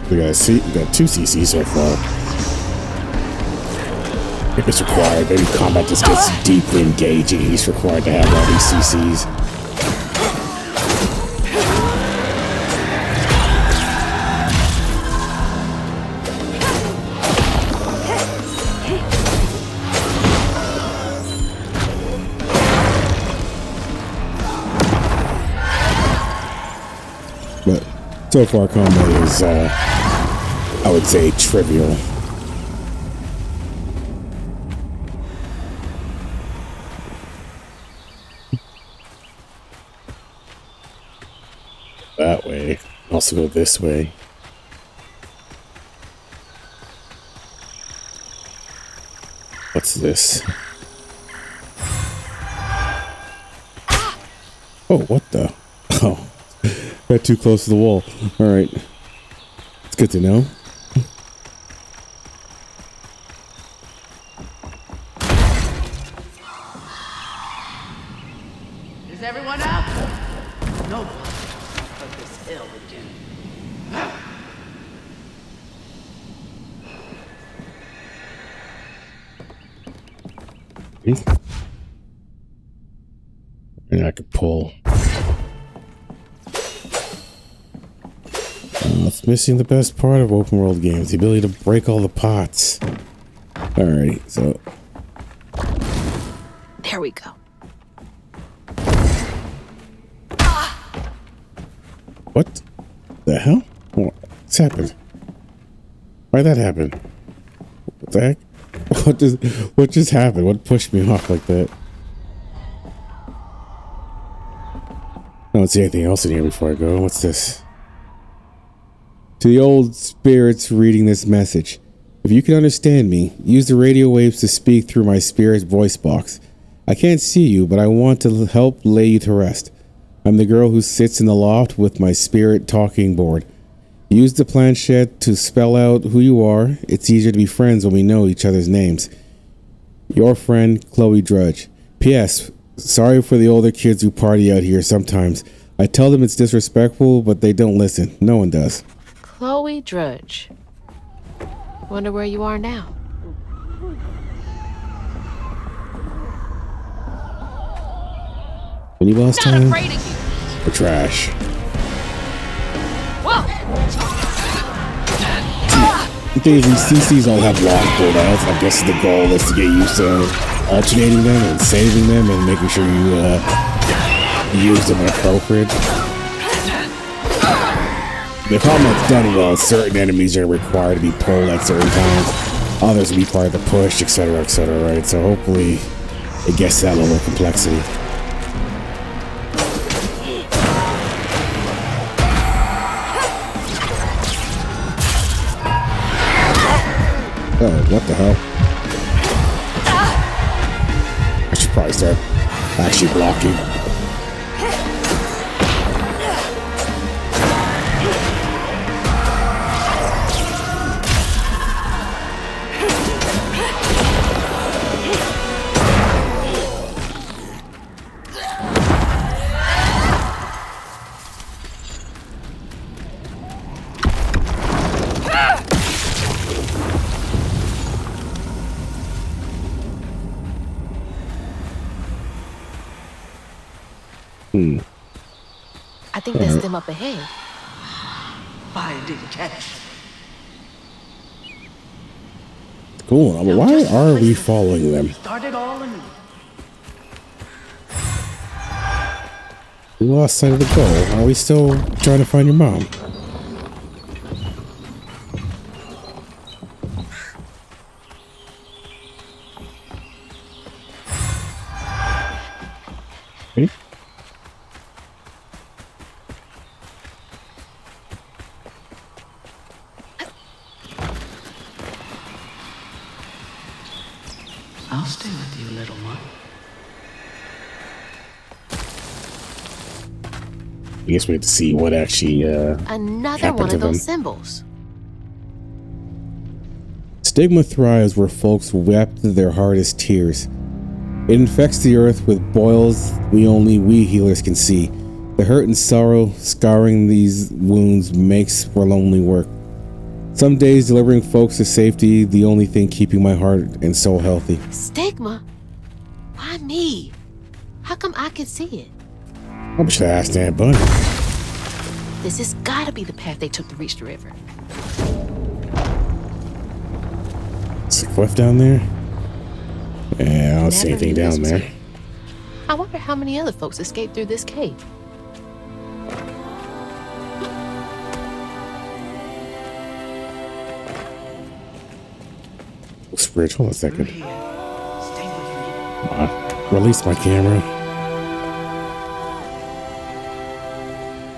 We got 2 CCs so far. If it's required, maybe combat just gets deeply engaging. He's required to have all these CCs. But so far, combat is, I would say, trivial. That way. Also go this way. What's this? Oh, what the? Oh, got too close to the wall. All right. It's good to know. Is everyone up? No. What this hell would do. And I could pull. It's missing the best part of open world games, the ability to break all the pots. Alright, so. There we go. What the hell? What's happened? Why'd that happen? What the heck? What just happened? What pushed me off like that? I don't see anything else in here before I go. What's this? To the old spirits reading this message. If you can understand me, use the radio waves to speak through my spirit's voice box. I can't see you, but I want to help lay you to rest. I'm the girl who sits in the loft with my spirit talking board. Use the planchette to spell out who you are. It's easier to be friends when we know each other's names. Your friend, Chloe Drudge. P.S. Sorry for the older kids who party out here sometimes. I tell them it's disrespectful, but they don't listen. No one does. Chloe Drudge. Wonder where you are now. Any last Not time? afraid of you. Or trash? Whoa! The thing is, these CCs all have lock loadouts. I guess the goal is to get used to alternating them and saving them and making sure you use them when appropriate. The problem that's done well, certain enemies are required to be pulled at certain times. Others will be part of the push, etc., right? So hopefully it gets to that level of complexity. Oh, what the hell? I should probably start actually blocking. I think that's them up ahead. Fire didn't catch. Cool. But why are we following them? Started all anew. We lost sight of the goal. Are we still trying to find your mom? I'll stay with you, little one. I guess we have to see what actually Another happened one to of those them. symbols. Stigma thrives where folks wept their hardest tears. It infects the earth with boils only we healers can see. The hurt and sorrow scarring these wounds makes for lonely work. Some days delivering folks to safety, the only thing keeping my heart and soul healthy. Stigma? Why me? How come I can see it? I should have asked Aunt Bunny. This has gotta be the path they took to reach the river. Is a cliff down there? Yeah, I don't see Never anything knew this down was there. here. I wonder how many other folks escaped through this cave. Spiritual, hold on a second. Stay with me. Come on. Release my camera.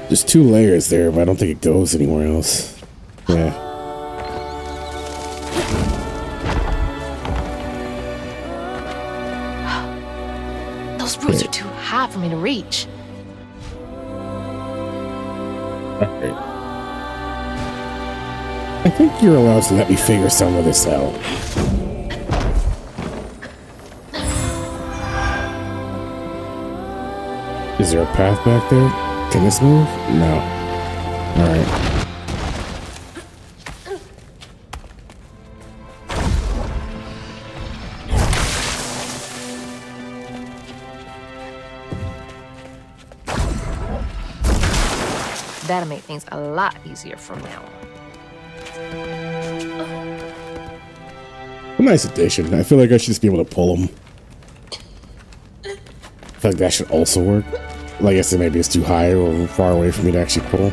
There's 2 layers there, but I don't think it goes anywhere else. Yeah. Those roots are too high for me to reach. Alright. I think you're allowed to let me figure some of this out. Is there a path back there? Can this move? No. Alright. That'll make things a lot easier from now on. A nice addition. I feel like I should just be able to pull them. I feel like that should also work. Well, I guess it maybe it's too high or far away for me to actually pull.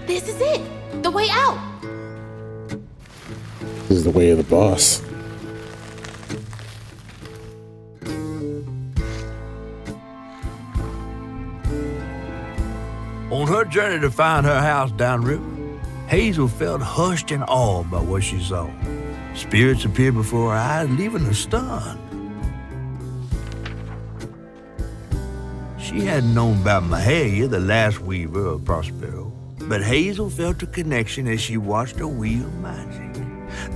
This is it! The way out! This is the way of the boss. On her journey to find her house downriver, Hazel felt hushed and awed by what she saw. Spirits appeared before her eyes, leaving her stunned. She hadn't known about Mahalia, the last weaver of Prospero, but Hazel felt a connection as she watched her wheel magic.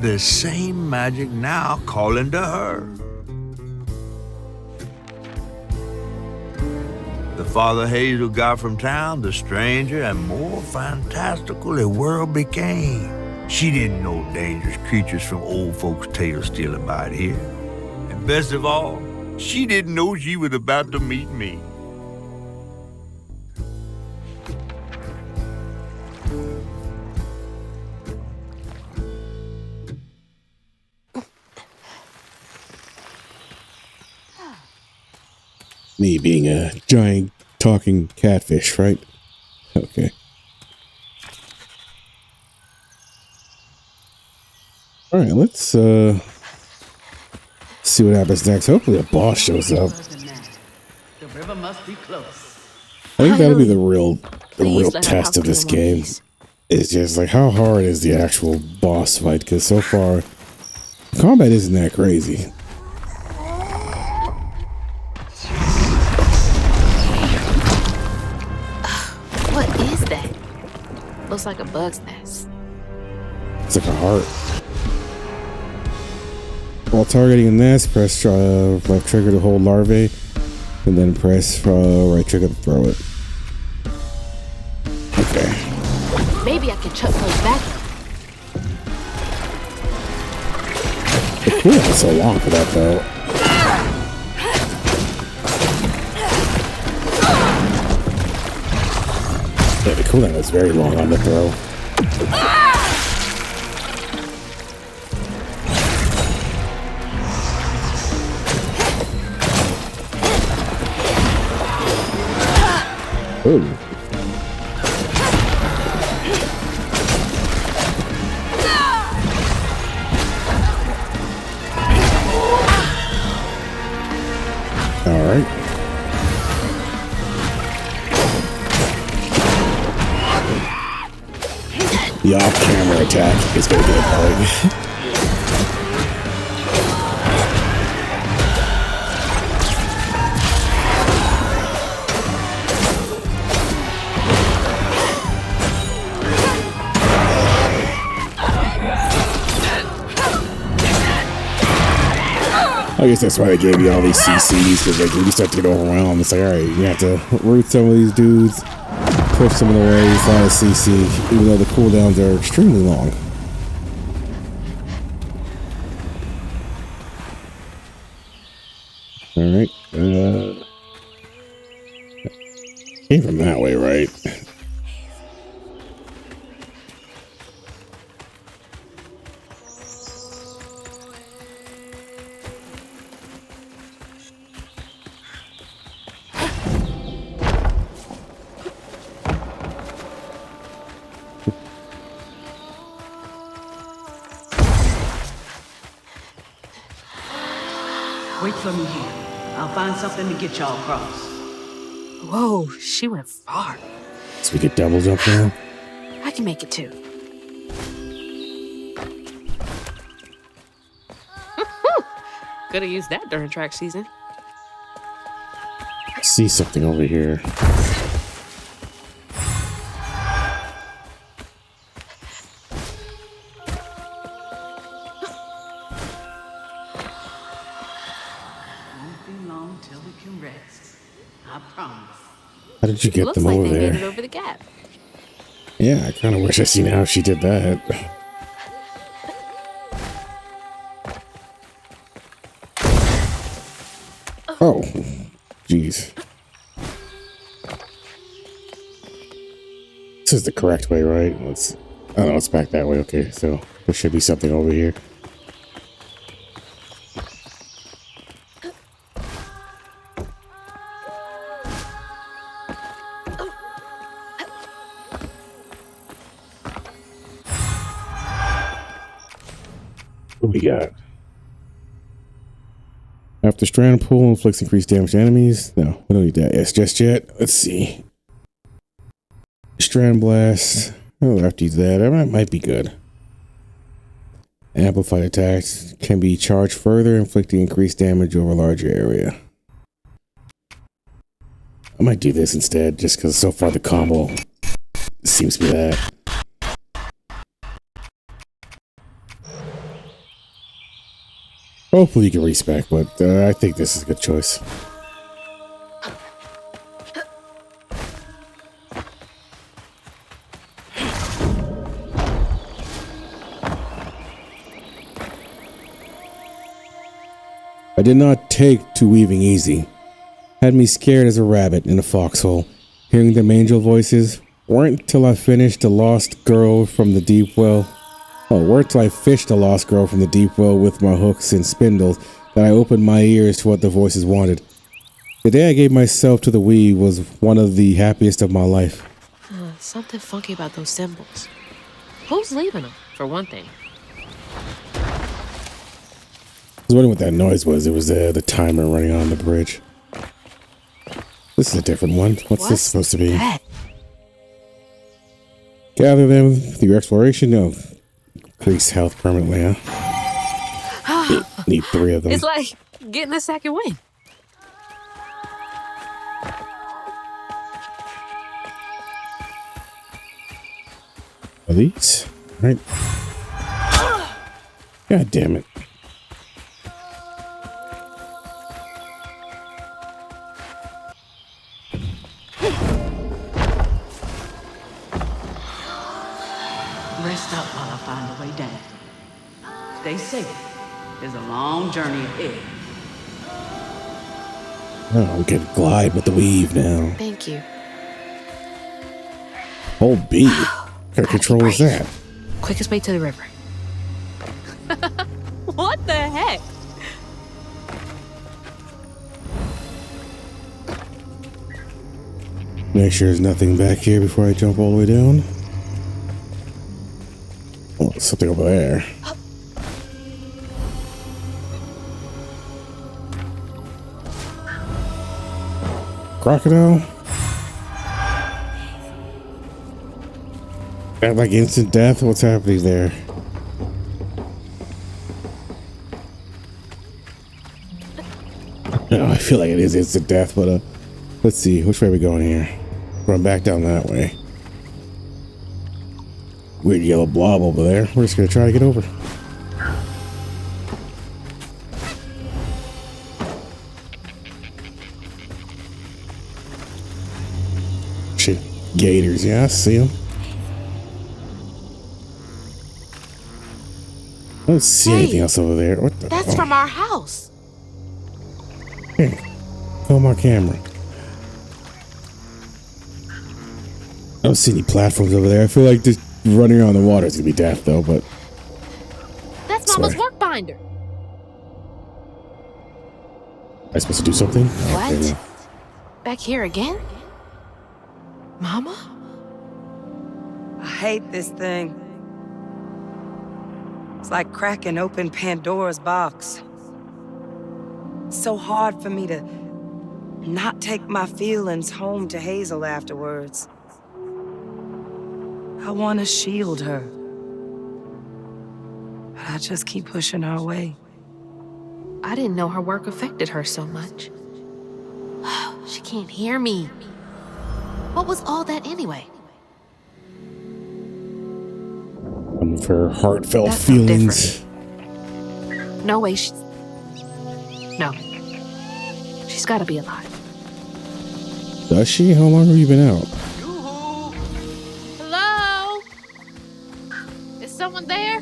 The same magic now calling to her. The farther Hazel got from town, the stranger and more fantastical the world became. She didn't know dangerous creatures from old folks' tales still abide here. And best of all, she didn't know she was about to meet me. Me being a giant talking catfish, right? Okay. Alright, let's see what happens next. Hopefully a boss shows up. The river must be close. I think that'll be the real Please let her test of house this clean one game. piece. It's just like how hard is the actual boss fight? Because so far, combat isn't that crazy. What is that? Looks like a bug's nest. It's like a heart. While targeting a nest, press left trigger to hold larvae, and then press right trigger to throw it. Okay. Maybe I can chuck those back. The cooldown's so long for that though. Yeah, the cooldown is very long on the throw. Ooh. All right. The off-camera attack is going to get annoying. I guess that's why they gave you all these CCs, because like when you start to get overwhelmed, it's like, all right, you have to root some of these dudes, push some of the waves, a lot of CC, even though the cooldowns are extremely long. All right, came from that way, right? Wait for me here. I'll find something to get y'all across. Whoa, she went far. So we get double jump now. I can make it too. Could have used that during track season. I see something over here. How did you get Looks them like over they there? made it over the gap. Yeah, I kind of wish I seen how she did that. Oh, jeez. This is the correct way, right? Let's. Oh no, it's back that way. Okay, so there should be something over here. What we got? After strand pull inflicts increased damage to enemies. No, we don't need that. Yes, just yet. Let's see. Strand blast. Oh, after that might be good. Amplified attacks can be charged further, inflicting increased damage over a larger area. I might do this instead, just because so far the combo seems to be that. Hopefully you can respec, but I think this is a good choice. I did not take to weaving easy. Had me scared as a rabbit in a foxhole. Hearing them angel voices. Weren't till I finished the lost girl from the deep well. Oh, weren't till I fished the lost girl from the deep well with my hooks and spindles that I opened my ears to what the voices wanted. The day I gave myself to the weave was one of the happiest of my life. Something funky about those symbols. Who's leaving them, for one thing? I was wondering what that noise was. It was the timer running on the bridge. This is a different one. What's this supposed to be? That? Gather them through exploration. No. Increase health permanently, huh? Need 3 of them. It's like getting a second win. Are these? Right. God damn it. Rest up while I find a way down. Stay safe. There's a long journey ahead. Oh, we can glide with the weave now. Thank you. Hold B. What kind of control is that? Quickest way to the river. What the heck? Make sure there's nothing back here before I jump all the way down. Oh, there's something over there. Crocodile? That like instant death? What's happening there? No, I feel like it is instant death, but let's see. Which way are we going here? Run back down that way. Weird yellow blob over there. We're just gonna try to get over. shit. Gators, yeah, I see them. I don't see anything else over there. What the? That's from our house. Here, film my camera. I don't see any platforms over there. I feel like just running around the water is gonna be death, though. But That's Mama's work binder. Am I supposed to do something? What? Okay, no. Back here again? Mama? I hate this thing. It's like cracking open Pandora's box. It's so hard for me to not take my feelings home to Hazel afterwards. I want to shield her. But I just keep pushing her away. I didn't know her work affected her so much. She can't hear me. What was all that anyway? Some of her heartfelt That's so feelings. No way she's... No. She's gotta be alive. Does she? How long have you been out? Hello? Is someone there?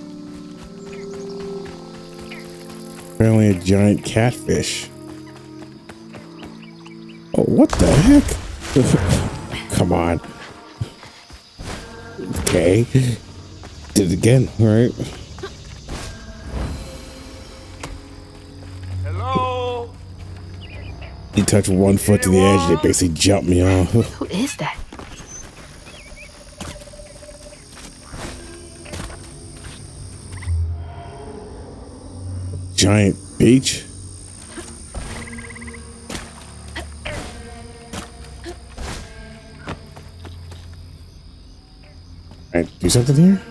Apparently a giant catfish. Oh, what the heck? Come on. Okay. Did it again, alright. Hello? You touch one foot to the edge and it basically jumped me off. Who is that? Giant beach. Alright, do something here?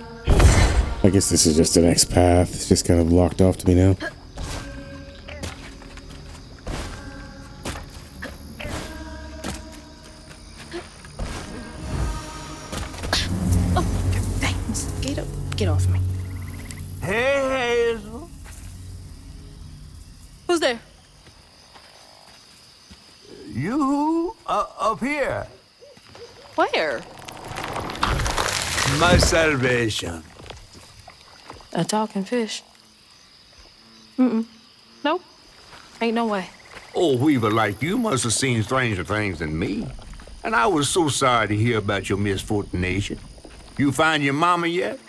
I guess this is just the next path. It's just kind of locked off to me now. Thanks. Get off me. Hey, Hazel. Who's there? You up here. Where? My salvation. A talking fish. Nope. Ain't no way. Oh, Weaver, like you must have seen stranger things than me. And I was so sorry to hear about your misfortunation. You find your mama yet?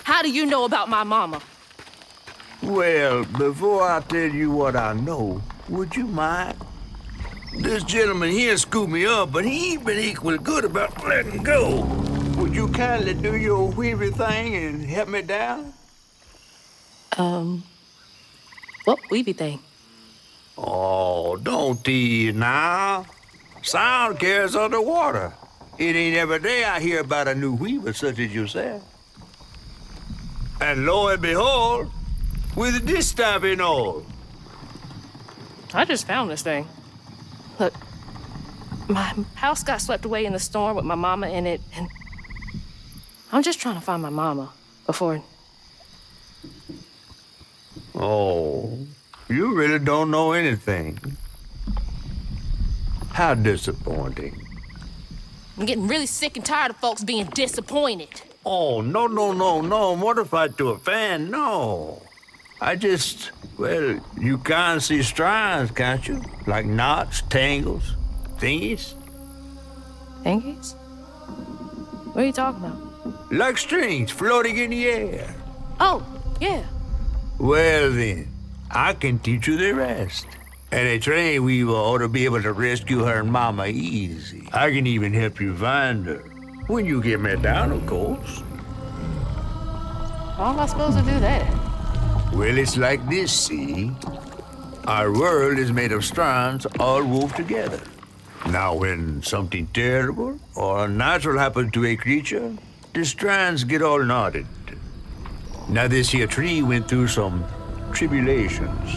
How do you know about my mama? Well, before I tell you what I know, would you mind? This gentleman here scooped me up, but he ain't been equally good about letting go. Would you kindly do your Weaver thing and help me down? What weeby thing? Oh, don't tease now. Sound carries underwater. It ain't every day I hear about a new weaver such as yourself. And lo and behold, with this stuff and all. I just found this thing. Look, my house got swept away in the storm with my mama in it, and I'm just trying to find my mama before... Oh, you really don't know anything. How disappointing. I'm getting really sick and tired of folks being disappointed. Oh, no, mortified to a fan, no. I just, well, you can't see strands, can't you? Like knots, tangles, thingies. Thingies? What are you talking about? Like strings floating in the air. Oh, yeah. Well then, I can teach you the rest. And a train weaver ought to be able to rescue her mama easy. I can even help you find her. When you get me down, of course. How am I supposed to do that? Well, it's like this, see? Our world is made of strands all wove together. Now, when something terrible or unnatural happens to a creature, the strands get all knotted. Now, this here tree went through some tribulations.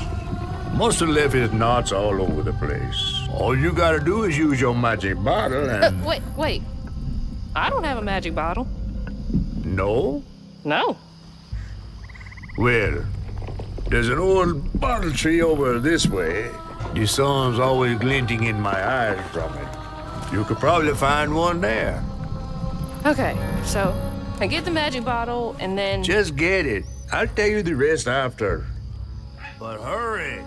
Must have left his knots all over the place. All you gotta do is use your magic bottle and... Wait. I don't have a magic bottle. No? No. Well, there's an old bottle tree over this way. The sun's always glinting in my eyes from it. You could probably find one there. Okay, so I get the magic bottle and then. Just get it. I'll tell you the rest after. But hurry.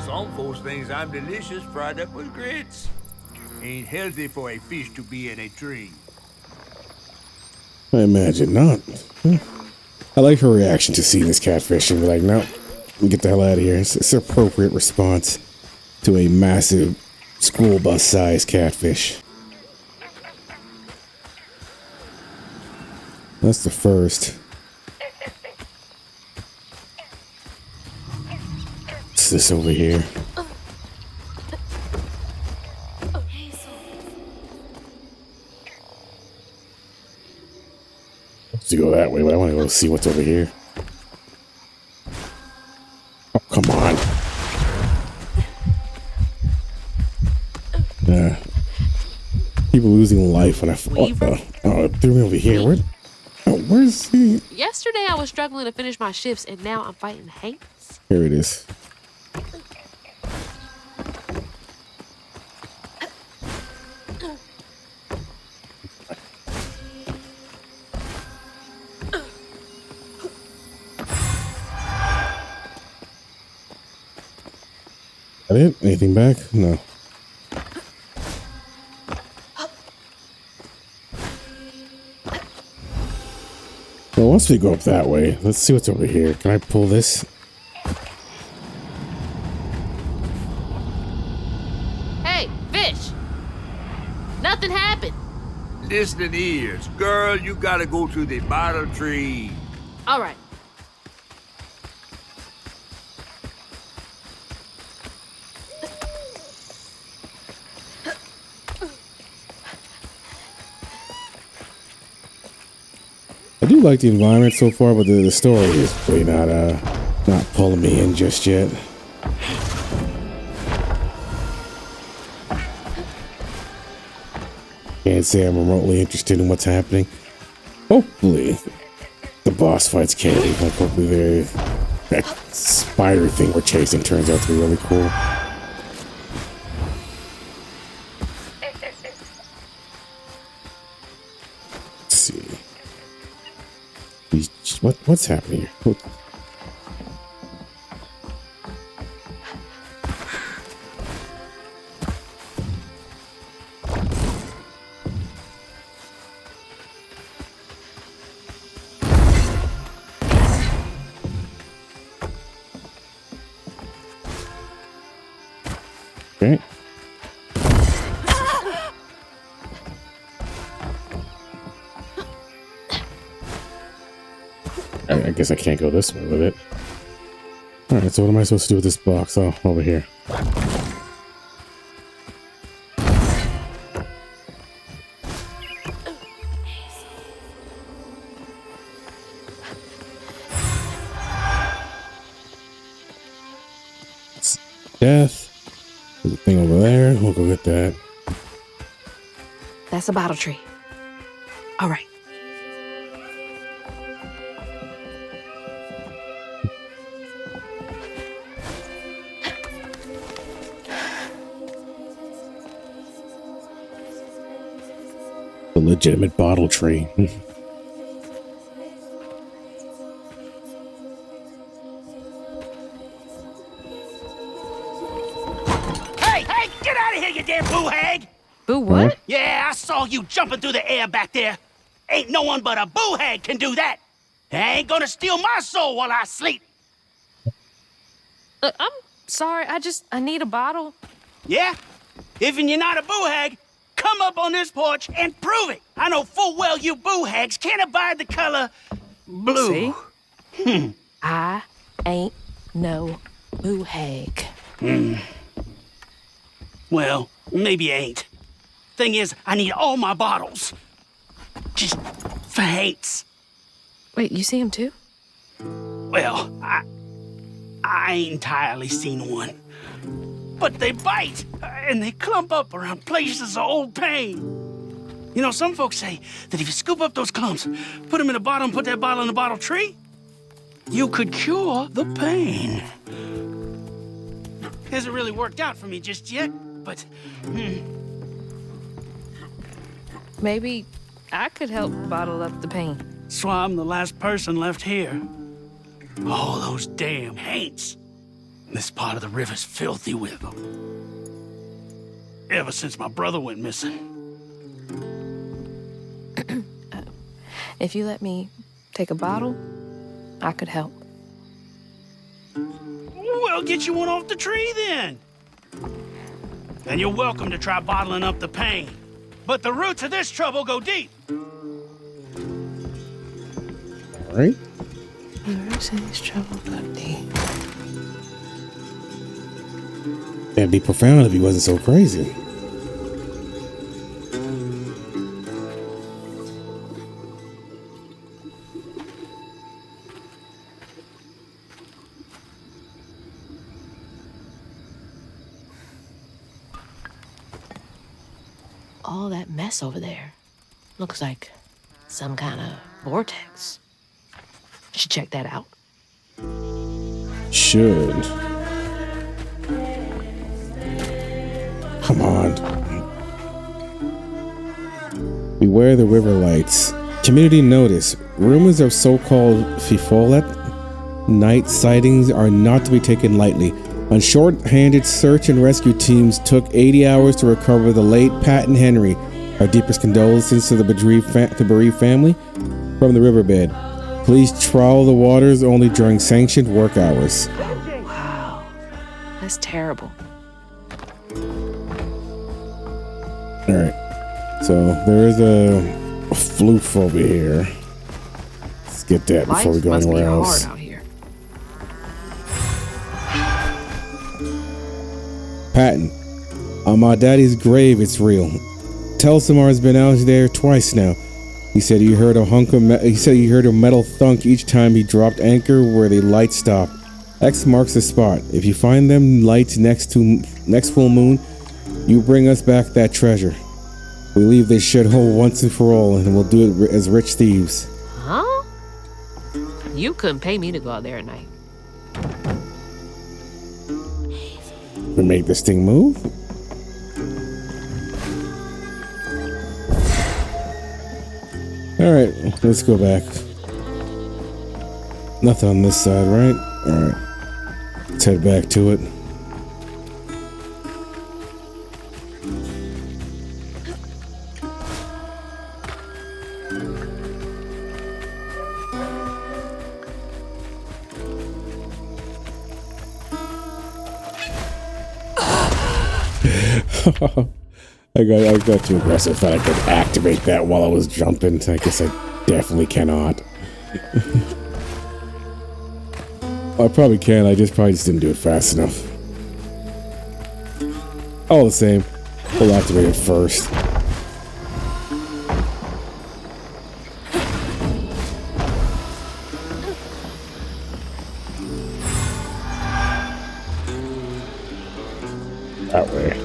Some folks think I'm delicious fried up with grits. Ain't healthy for a fish to be in a tree. I imagine not. I like her reaction to seeing this catfish and be like, no, get the hell out of here. It's an appropriate response to a massive school bus sized catfish. That's the first. What's this over here? To go that way, but I want to go see what's over here. Oh, come on. People losing life when I fought. Oh, it threw me over here. Where's he? Yesterday I was struggling to finish my shifts, and now I'm fighting Hanks. Here it is. That it? Anything back? No. Well, once we go up that way, let's see what's over here. Can I pull this? Hey, fish! Nothing happened. Listening ears. Girl, you gotta go to the bottle tree. All right. I do like the environment so far, but the story is really not pulling me in just yet. Can't say I'm remotely interested in what's happening. Hopefully, the boss fights can't be. Like, hopefully, that spider thing we're chasing turns out to be really cool. Let's see. What's happening here? Okay. I guess I can't go this way with it. Alright, so what am I supposed to do with this box? Oh, over here. It's death. There's a thing over there. We'll go get that. That's a bottle tree. All right. A legitimate bottle tree. Hey, get out of here, you damn boo hag! Boo what? Yeah, I saw you jumping through the air back there. Ain't no one but a boo hag can do that. I ain't gonna steal my soul while I sleep. I'm sorry, I need a bottle. Yeah? If you're not a boo hag, come up on this porch and prove it. I know full well you boo hags can't abide the color blue. See? I ain't no boo hag. Well, maybe you ain't. Thing is, I need all my bottles. Just for Hanks. Wait, you see him too? Well, I ain't entirely seen one. But they bite, and they clump up around places of old pain. You know, some folks say that if you scoop up those clumps, put them in a bottle and put that bottle in a bottle tree, you could cure the pain. Hasn't really worked out for me just yet, but Maybe I could help bottle up the pain. That's why I'm the last person left here. All those damn haints. This part of the river's filthy with them. Ever since my brother went missing. If you let me take a bottle, I could help. Well, get you one off the tree then. And you're welcome to try bottling up the pain. But the roots of this trouble go deep. All right. The roots of this trouble go deep. That'd be profound if he wasn't so crazy. All that mess over there looks like some kind of vortex. Should check that out. Should. Come on. Beware the river lights. Community notice. Rumors of so-called Fifolet night sightings are not to be taken lightly. On short-handed search and rescue teams took 80 hours to recover the late Patton Henry. Our deepest condolences to the bereaved family from the riverbed. Please trawl the waters only during sanctioned work hours. Wow. That's terrible. Alright. So there is a floof over here. Let's get that before we go Life must anywhere be else. hard out here. Patton, on my daddy's grave, it's real. Telsamar's been out there twice now. He said he heard a metal thunk each time he dropped anchor where the lights stopped. X marks the spot. If you find them lights next full moon, you bring us back that treasure. We leave this shithole once and for all, and we'll do it as rich thieves. Huh? You couldn't pay me to go out there at night. We make this thing move. All right, let's go back. Nothing on this side, right? All right, let's head back to it. I got too aggressive. Thought I could activate that while I was jumping. I guess I definitely cannot. I probably can. I probably just didn't do it fast enough. All the same, we'll activate it first. That way.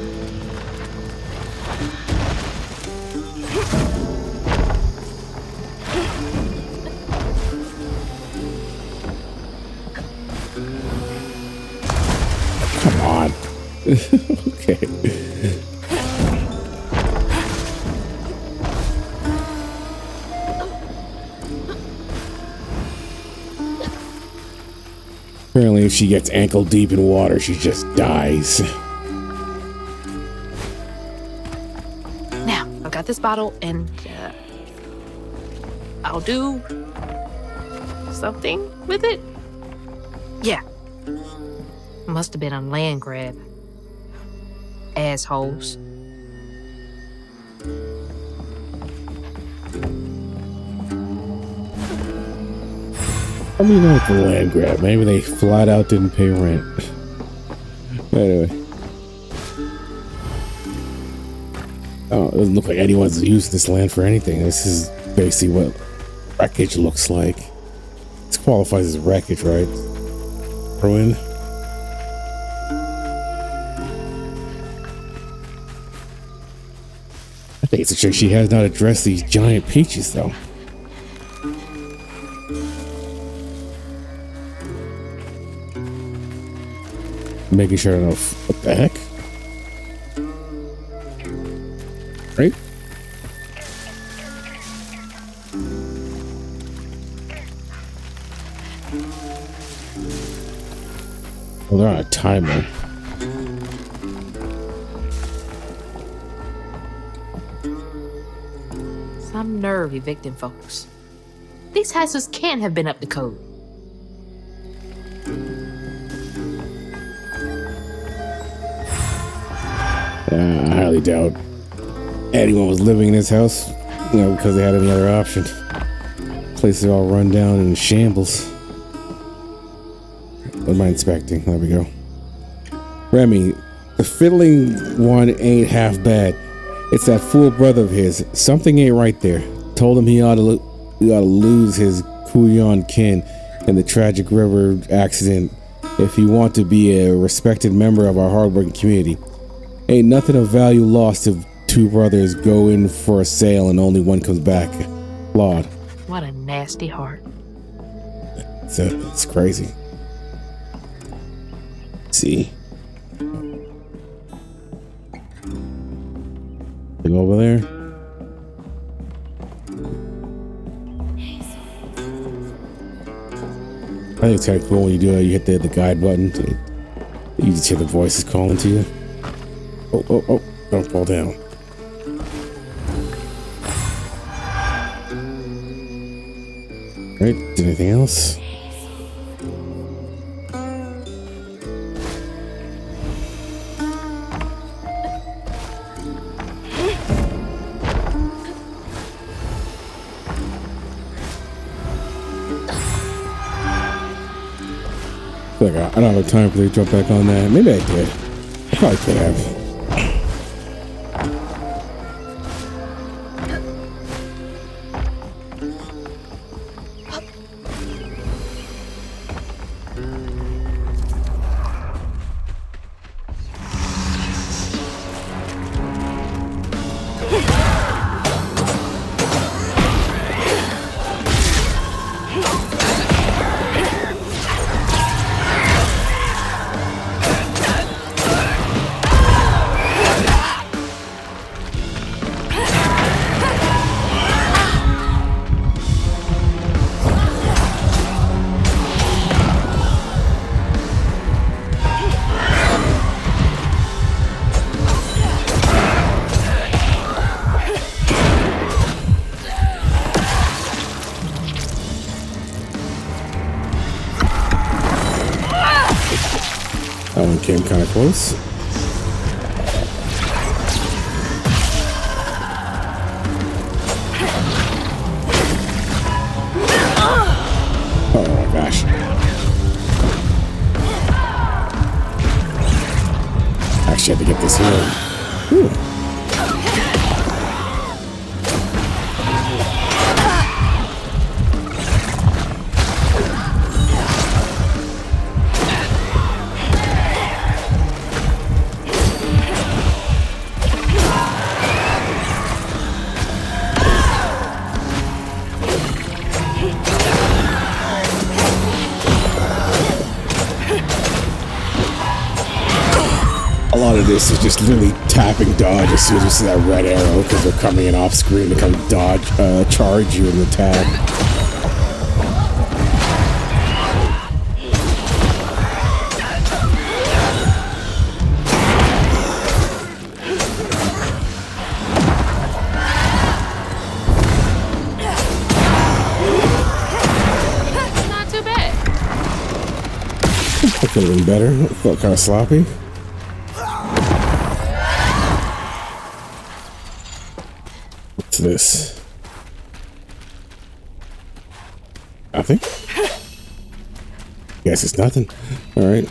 Come on. Okay. Apparently, if she gets ankle deep in water, she just dies. Now, I've got this bottle, and I'll do something with it. Yeah. Must have been a land grab. Assholes. I mean, not the land grab. Maybe they flat out didn't pay rent. Anyway. Oh, it doesn't look like anyone's used this land for anything. This is basically what wreckage looks like. This qualifies as wreckage, right? Ruin. I think it's a trick she has not addressed these giant peaches, though. Making sure I don't know what the heck. Right? Oh, they're on a timer. Some nerve evicting folks. These houses can't have been up to code. I highly doubt anyone was living in this house, because they had any other option. Place is all run down and in shambles. What am I inspecting? There we go. Remy, the fiddling one ain't half bad. It's that fool brother of his. Something ain't right there. Told him he ought to lose his Kuyon kin in the tragic river accident if he want to be a respected member of our hardworking community. Ain't nothing of value lost if two brothers go in for a sail and only one comes back. Laud. What a nasty heart. It's crazy. See. Go over there. I think it's kind of cool when you do it. You hit the guide button. You just hear the voices calling to you. Oh, don't fall down. Right, anything else? Look, I don't have time for they jump back on that. Maybe I did. I probably could have. That one came kind of close. Oh my gosh. Actually, I have to get this here. Whew. A lot of this is just literally tapping dodge as soon as you see that red arrow because they're coming in off screen to come dodge, charge you in the tag. Not too bad. That could have been better. It felt kind of sloppy. What's this? Nothing? Guess it's nothing. Alright.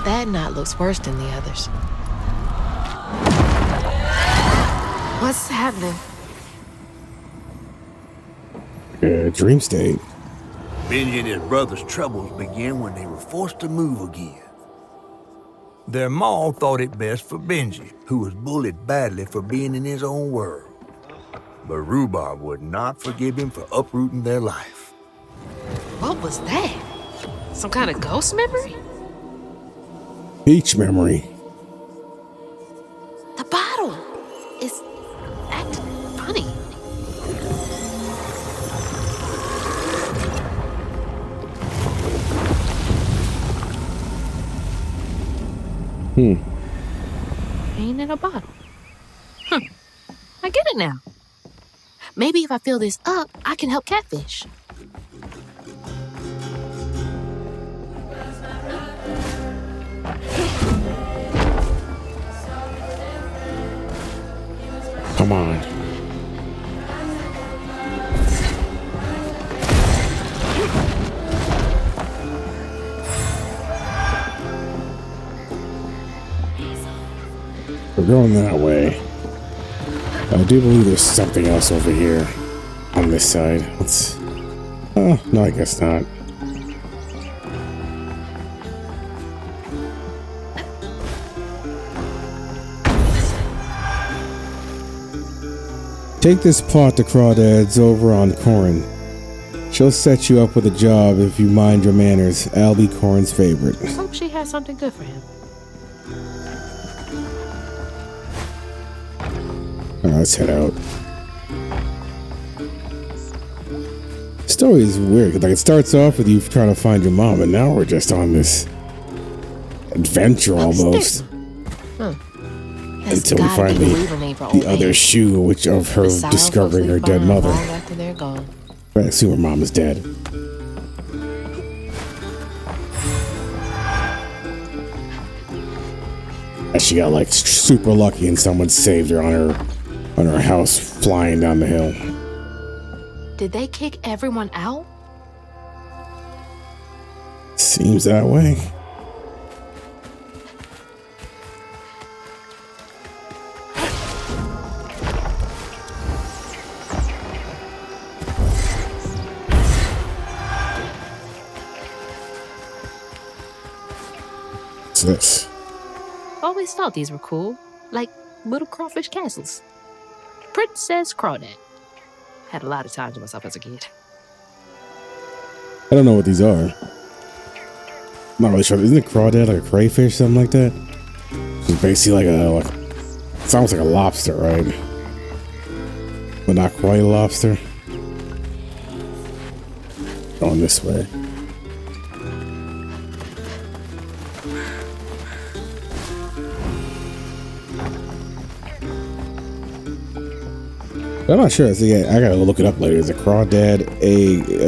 That knot looks worse than the others. What's happening? Dream state. Benji and his brother's troubles began when they were forced to move again. Their ma thought it best for Benji, who was bullied badly for being in his own world. But Rhubarb would not forgive him for uprooting their life. What was that? Some kind of ghost memory? Beach memory. The bottle is acting funny. Ain't in a bottle. I get it now. Maybe if I fill this up, I can help catfish. Come on. We're going that way. I do believe there's something else over here on this side. Let's... Oh, no, I guess not. Take this plot to Crawdads over on Corin. She'll set you up with a job if you mind your manners. I'll be Corin's favorite. Hope she has something good for him. Alright, let's head out. The story is weird. Like, it starts off with you trying to find your mom, and now we're just on this adventure almost. Until we find the other shoe, which of her discovering her dead mother. After they're gone. I assume her mom is dead. And she got like super lucky, and someone saved her on her house flying down the hill. Did they kick everyone out? Seems that way. What's this? Always thought these were cool. Like little crawfish castles. Princess Crawdad. Had a lot of time to myself as a kid. I don't know what these are. I'm not really sure. Isn't it crawdad like a crayfish, something like that? It's basically like it's almost like a lobster, right? But not quite a lobster. Going this way. I'm not sure. So yeah, I gotta look it up later. Is a crawdad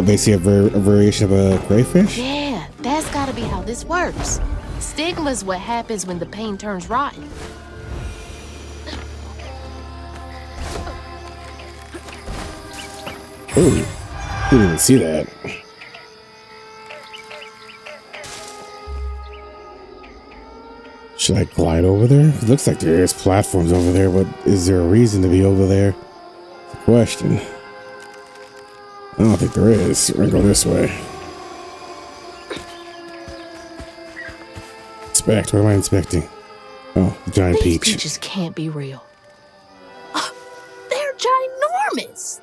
basically a variation of a crayfish? Yeah, that's gotta be how this works. Stigma's what happens when the pain turns rotten. Oh, didn't even see that. Should I glide over there? It looks like there is platforms over there, but is there a reason to be over there? Question. I don't think there is. We're gonna go this way. Inspect. What am I inspecting? Oh, giant These peach. peaches can't be real. They're ginormous.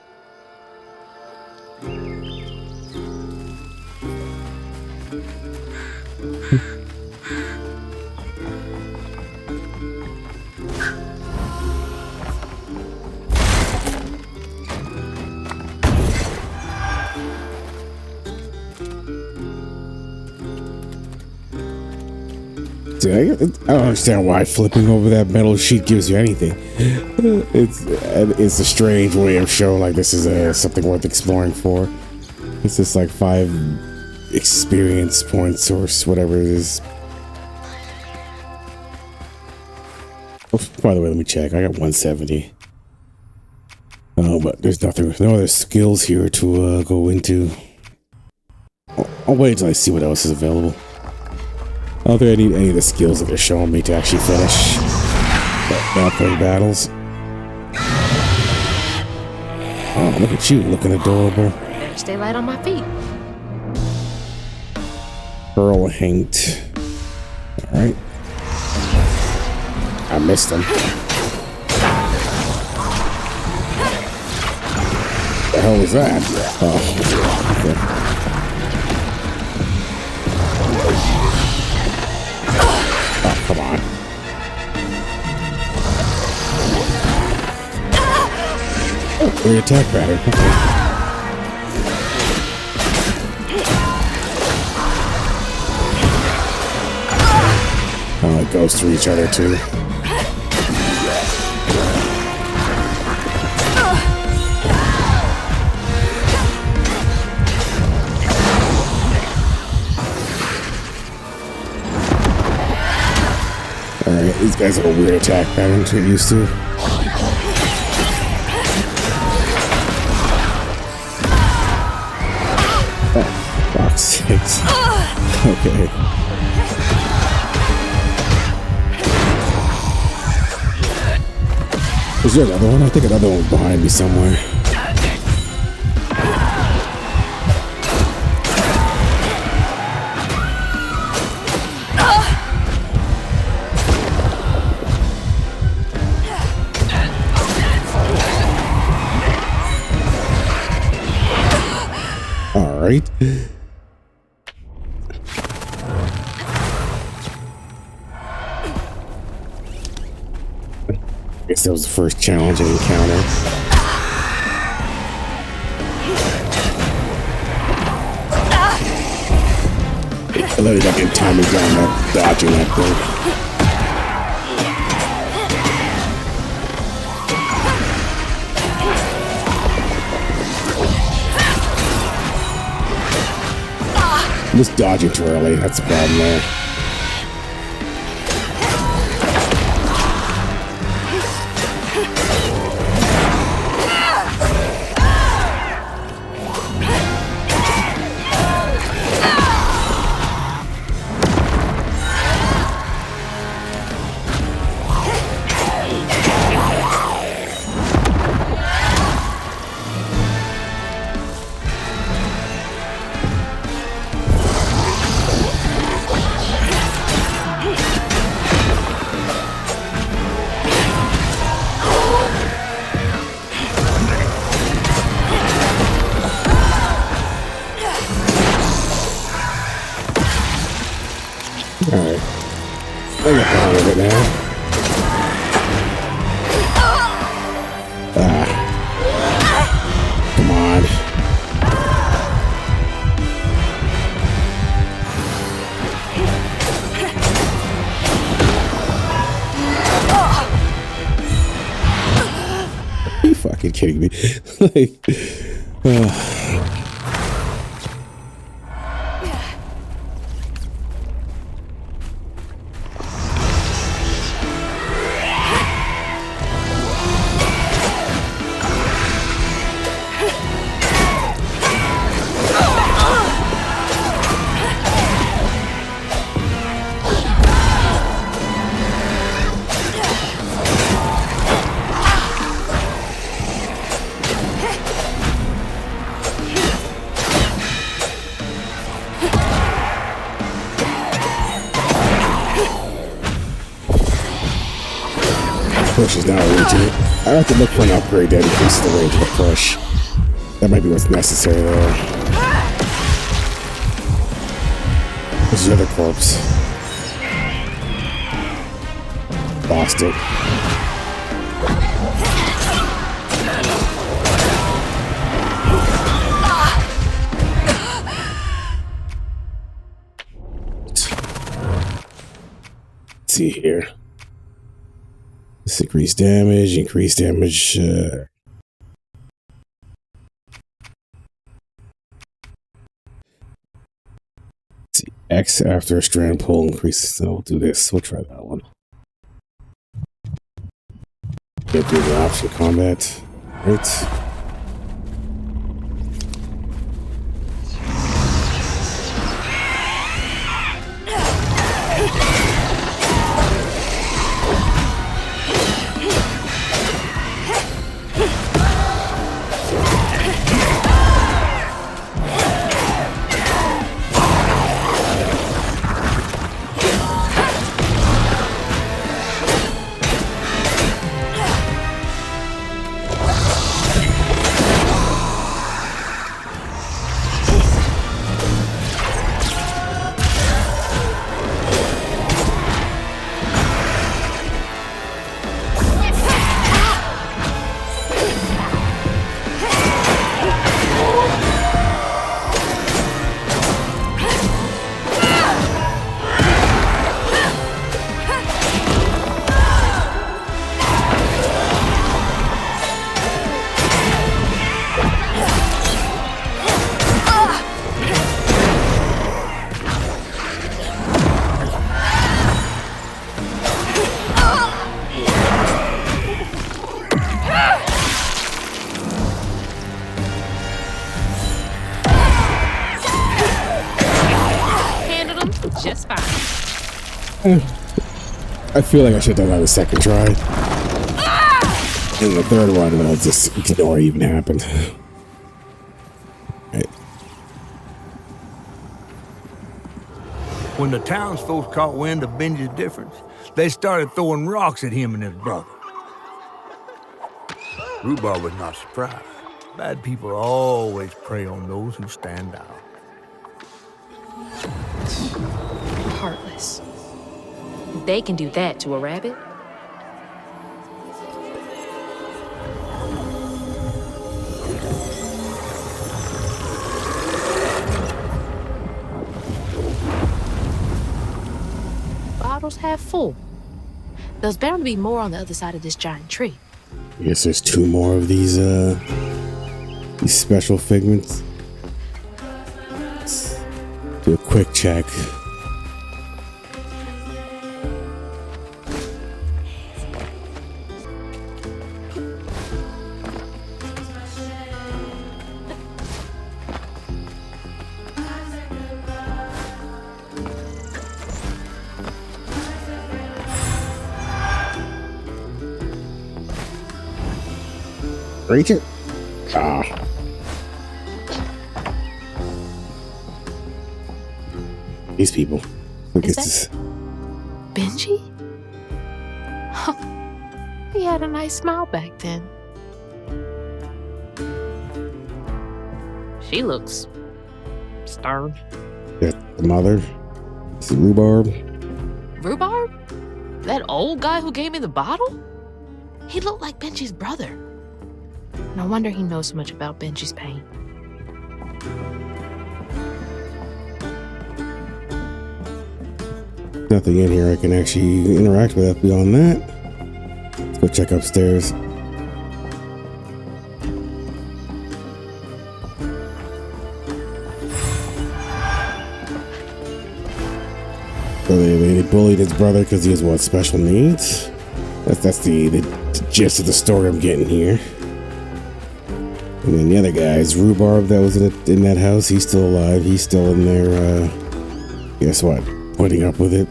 I don't understand why flipping over that metal sheet gives you anything. It's a strange way of showing like this is something worth exploring for. It's just like 5 experience points or whatever it is. Oh, by the way, let me check. I got 170. Oh, but there's nothing, no other skills here to go into. I'll wait until I see what else is available. I don't think I need any of the skills that they're showing me to actually finish playing battles. Oh, look at you, looking adorable. Stay light on my feet. Pearl Hanked. Alright. I missed him. What the hell was that? Oh, okay. Come on. Oh, great attack pattern. Okay. Oh, goes through each other too. Alright, these guys have a weird attack pattern to get used to. Oh, fuck's sakes. Okay. Is there another one? I think another one's behind me somewhere. All right. I guess that was the first challenging encounter. I literally got good timing down that dodging that thing. I'm just dodging too early. That's the problem there. Alright. I got the hang of it now. Come on. Are you fucking kidding me? Like, push is now reaching it. I have to look for an upgrade that increases the range of the push. That might be what's necessary there. There's the other corpse. Lost it. Let's see here. Let's increase damage, see, X after a strand pull increases. So we'll do this. We'll try that one. Get through the option combat. Right. I feel like I should have done that a second try. And the third one, I'll just ignore it even happened. Right. When the townsfolk caught wind of Benji's difference, they started throwing rocks at him and his brother. Rhubarb was not surprised. Bad people always prey on those who stand out. Heartless. They can do that to a rabbit. Bottles half full. There's bound to be more on the other side of this giant tree. I guess there's 2 more of these special figments. Let's do a quick check. Reach it. Ah. These people. Look at this. Benji? He had a nice smile back then. She looks stern. That's the mother. This is Rhubarb. Rhubarb? That old guy who gave me the bottle? He looked like Benji's brother. No wonder he knows so much about Benji's pain. Nothing in here I can actually interact with beyond that. Let's go check upstairs. So they bullied his brother because he has what, special needs? That's the gist of the story I'm getting here. And then the other guy is Rhubarb that was in that house. He's still alive. He's still in there, guess what? Putting up with it.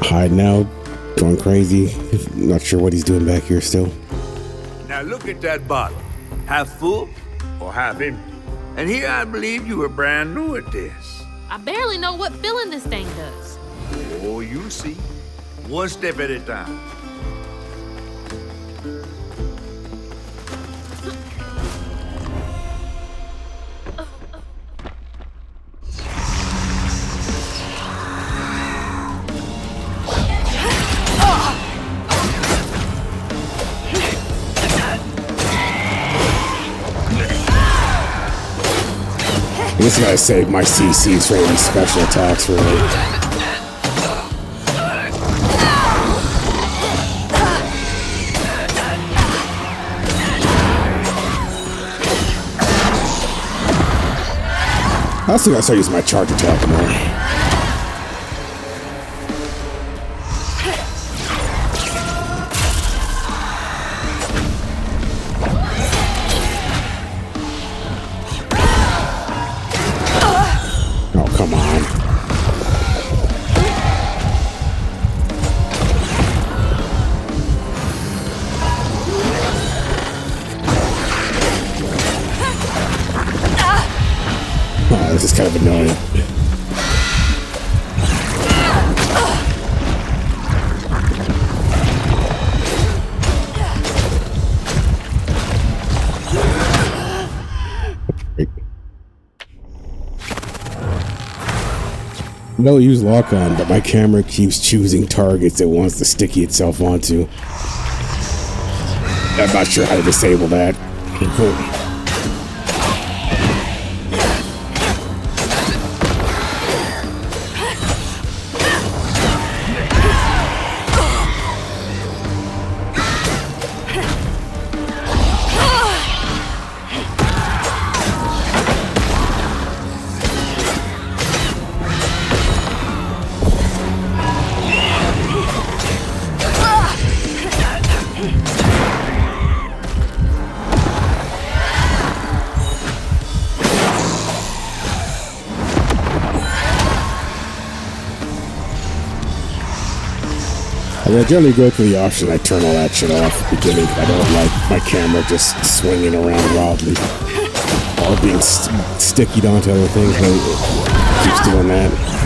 Hiding out. Going crazy. Not sure what he's doing back here still. Now look at that bottle. Half full or half empty. And here I believe you were brand new at this. I barely know what filling this thing does. Oh, you'll see. One step at a time. This gotta save my CCs for any special attacks, really. I also gotta start using my charge attack more. This is kind of annoying. No use lock on, but my camera keeps choosing targets it wants to sticky itself onto. I'm not sure how to disable that. Yeah, I generally go to the option. I turn all that shit off at the beginning. I don't like my camera just swinging around wildly or being stickied onto other things. It keeps doing that.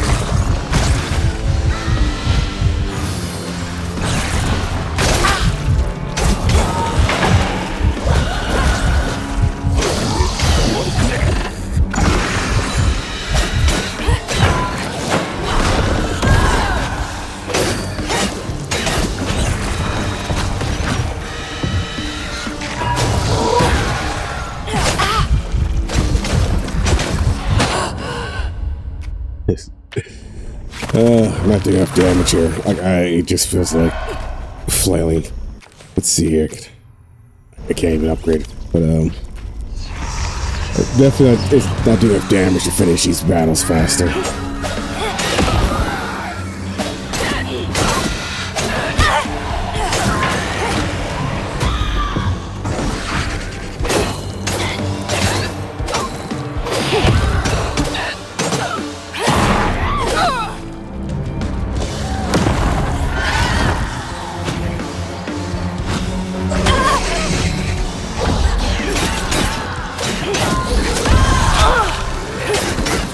I'm not doing enough damage here. It just feels like flailing. Let's see here. I can't even upgrade it, but definitely it's not doing enough damage to finish these battles faster.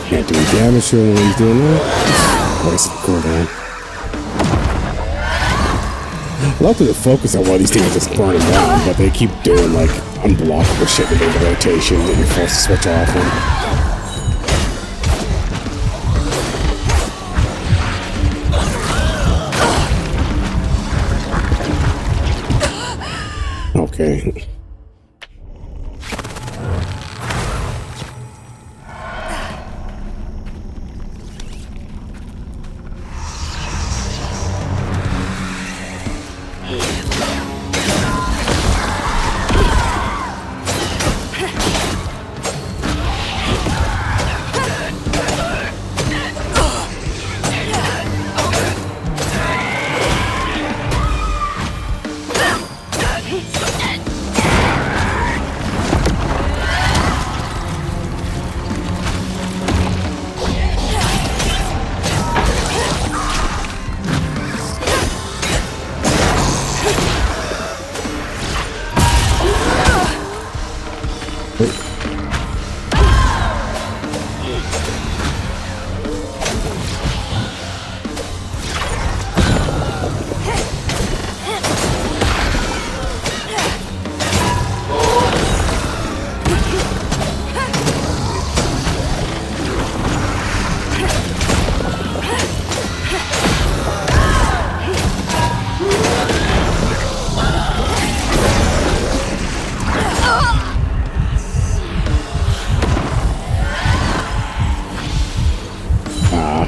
Can't do damage to him when he's doing that. Wasted cooldown. I love to focus on why these things just burn them down, but they keep doing like unblockable shit with the rotation that you're forced to switch off on. Okay.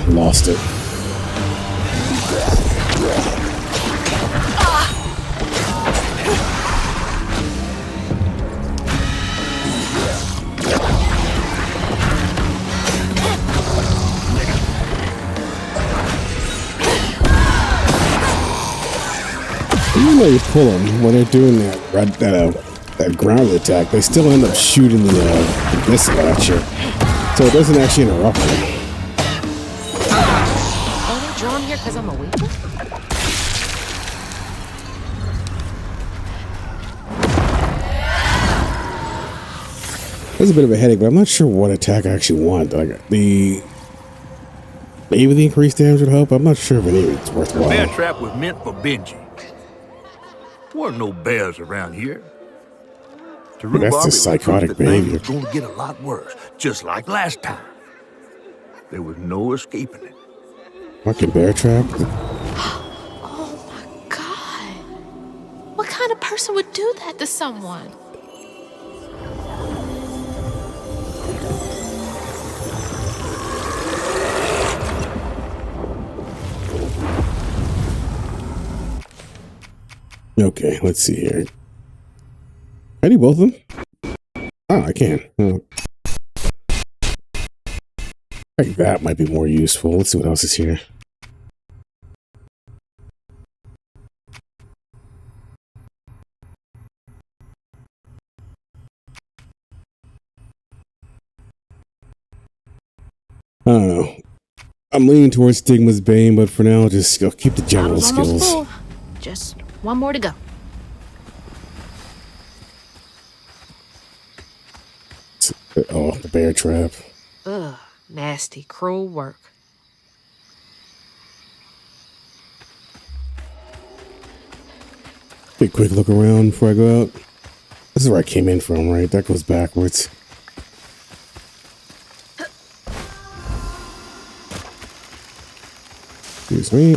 Lost it. Even though you pull them when they're doing that ground attack, they still end up shooting the missile at you, so it doesn't actually interrupt them. Drawn here because I'm a weaker? There's a bit of a headache, but I'm not sure what attack I actually want. Like maybe the increased damage would help. I'm not sure if it's worthwhile. The bear trap was meant for Benji. Weren't no bears around here. That's just psychotic behavior. It's going to get a lot worse, just like last time. There was no escaping it. Fucking bear trap? Oh my god. What kind of person would do that to someone? Okay, let's see here. Can I do both of them? Oh, I can. Oh. I think that might be more useful. Let's see what else is here. I don't know. I'm leaning towards Stigma's Bane, but for now, I'll keep the general skills. Just one more to go. Oh, the bear trap. Ugh, nasty, cruel work. Take a quick look around before I go out. This is where I came in from, right? That goes backwards. Excuse me.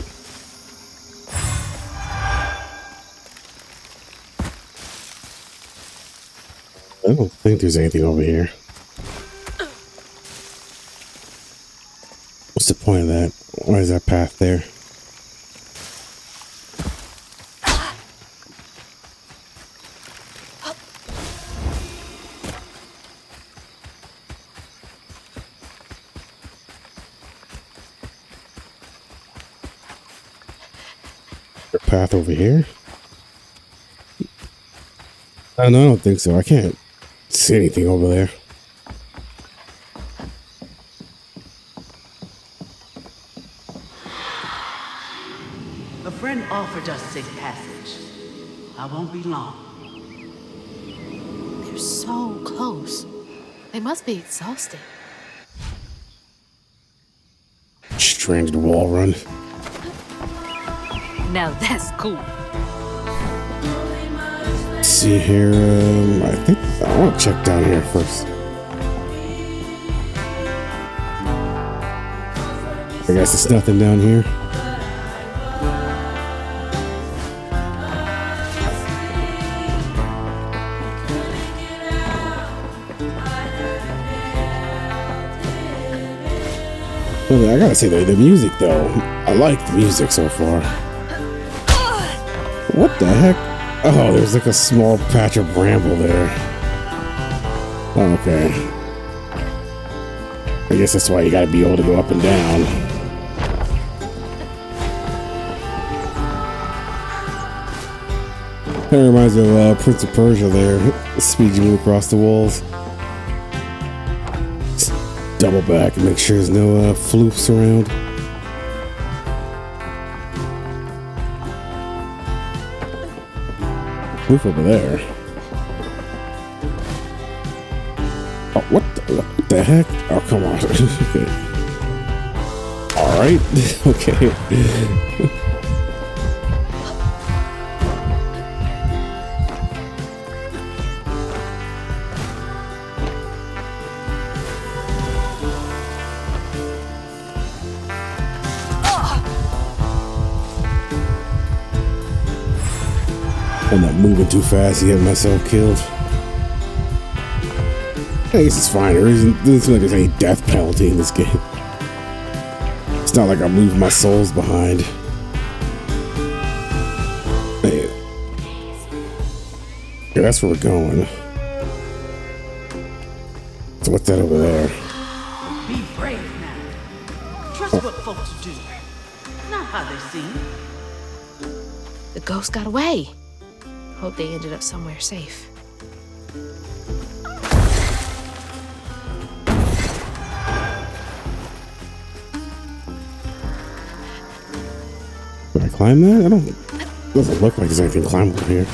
I don't think there's anything over here. What's the point of that? Why is that path there? Path over here? No, I don't think so. I can't see anything over there. A friend offered us safe passage. I won't be long. They're so close. They must be exhausted. Stranded wall run. Now that's cool. Let's see here. I think I want to check down here first. I guess there's nothing down here. I gotta say the music though. I like the music so far. What the heck? Oh, there's like a small patch of bramble there. Okay. I guess that's why you gotta be able to go up and down. That reminds me of Prince of Persia there. Speed you move across the walls. Just double back and make sure there's no floofs around. Floof over there. Oh, what the heck? Oh, come on. Okay. All right. Okay. I'm not moving too fast to get myself killed. I guess it's fine. There doesn't seem like there's any death penalty in this game. It's not like I'm leaving my souls behind. Man. Yeah, that's where we're going. So what's that over there? Be brave now. Trust what folks do, not how they seem. The ghost got away. Hope they ended up somewhere safe. Can I climb that? Doesn't look like there's anything climbable here.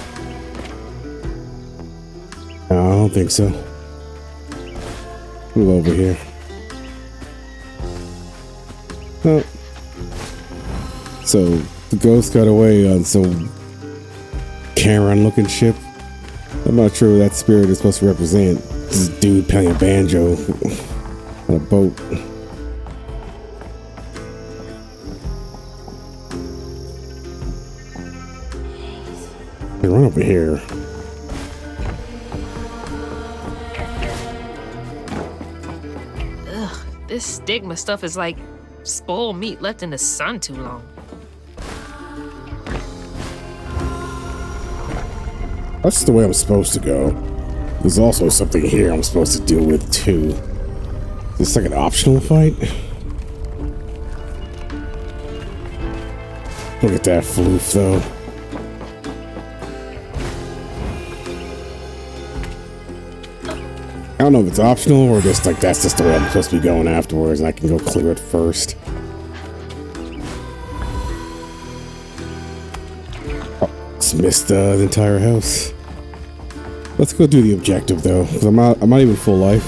No, I don't think so. Move over here. Oh. So the ghost got away on some Karen looking ship. I'm not sure what that spirit is supposed to represent. This dude playing a banjo on a boat. Run over here. Ugh, this stigma stuff is like spoiled meat left in the sun too long. That's the way I'm supposed to go. There's also something here I'm supposed to deal with too. Is this like an optional fight? Look at that floof though. I don't know if it's optional or just like that's just the way I'm supposed to be going afterwards and I can go clear it first. missed the entire house. Let's go do the objective though, because I'm not even full life.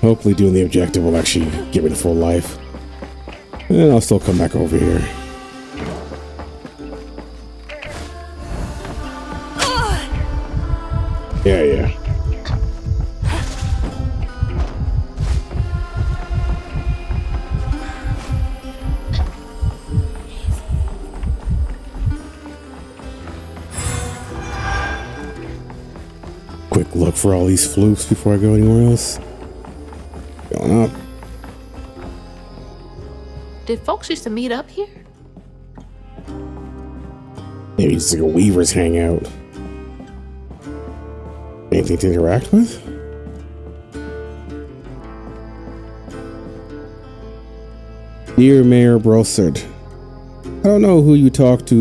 Hopefully doing the objective will actually give me the full life. And I'll still come back over here. Yeah. Quick look for all these flukes before I go anywhere else. Going up. Did folks used to meet up here? Maybe it's like a weaver's hangout. Anything to interact with? Dear Mayor Brossard, I don't know who you talked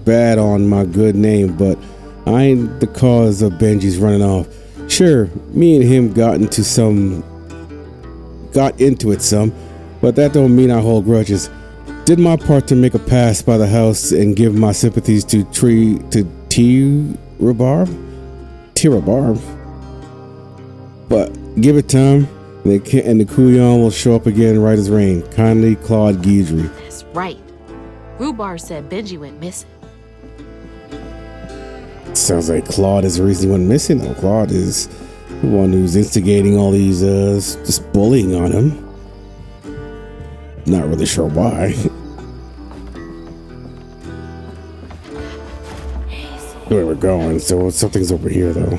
bad on my good name, but I ain't the cause of Benji's running off. Sure, me and him got into it some, but that don't mean I hold grudges. Did my part to make a pass by the house and give my sympathies to T-Rabarb? But give it time, and the Kuyon will show up again right as rain. Kindly, Claude Guidry. That's right. Rhubarb said Benji went missing. Sounds like Claude is the reason he went missing. though. Claude is the one who's instigating all these, just bullying on him. Not really sure why. Where we're going, so something's over here though.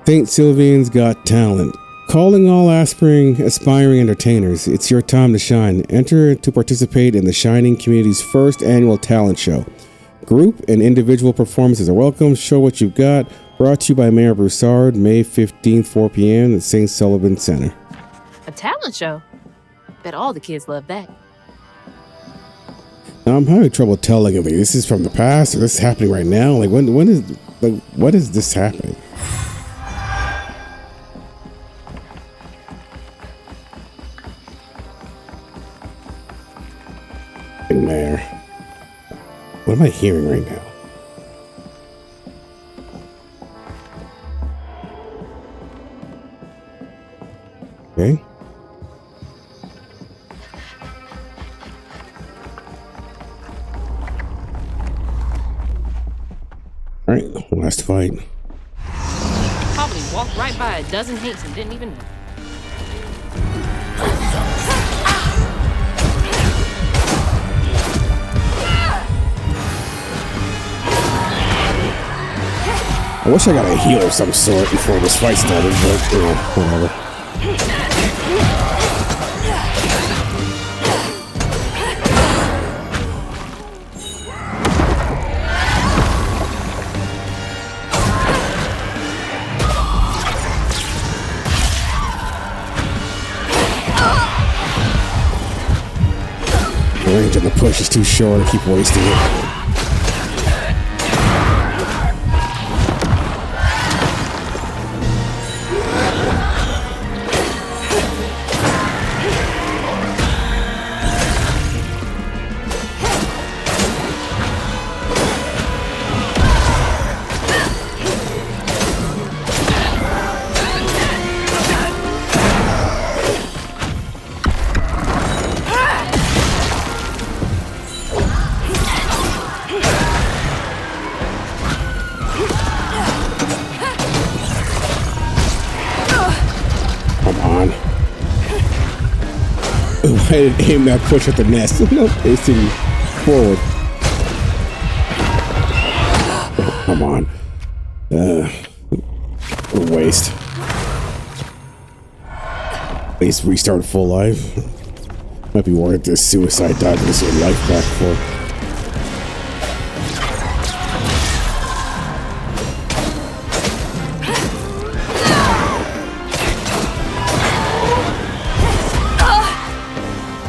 St. Sylvian's Got Talent. Calling all aspiring entertainers. It's your time to shine. Enter to participate in the Shining Community's first annual talent show. Group and individual performances are welcome. Show what you've got. Brought to you by Mayor Broussard, May 15th, 4 p.m. at St. Sullivan Center. A talent show? Bet all the kids love that. Now, I'm having trouble telling if this is from the past or this is happening right now. Like, what is this happening? There. What am I hearing right now? Okay. All right, last fight. Probably walked right by a dozen hates and didn't even know. I wish I got a heal of some sort before this fight started, but, whatever. The range on the push is too short, I keep wasting it. I didn't aim that push at the nest. No, facing forward. Oh, come on. What a waste. At least restart full life. Might be worth this suicide dive to get your life back for.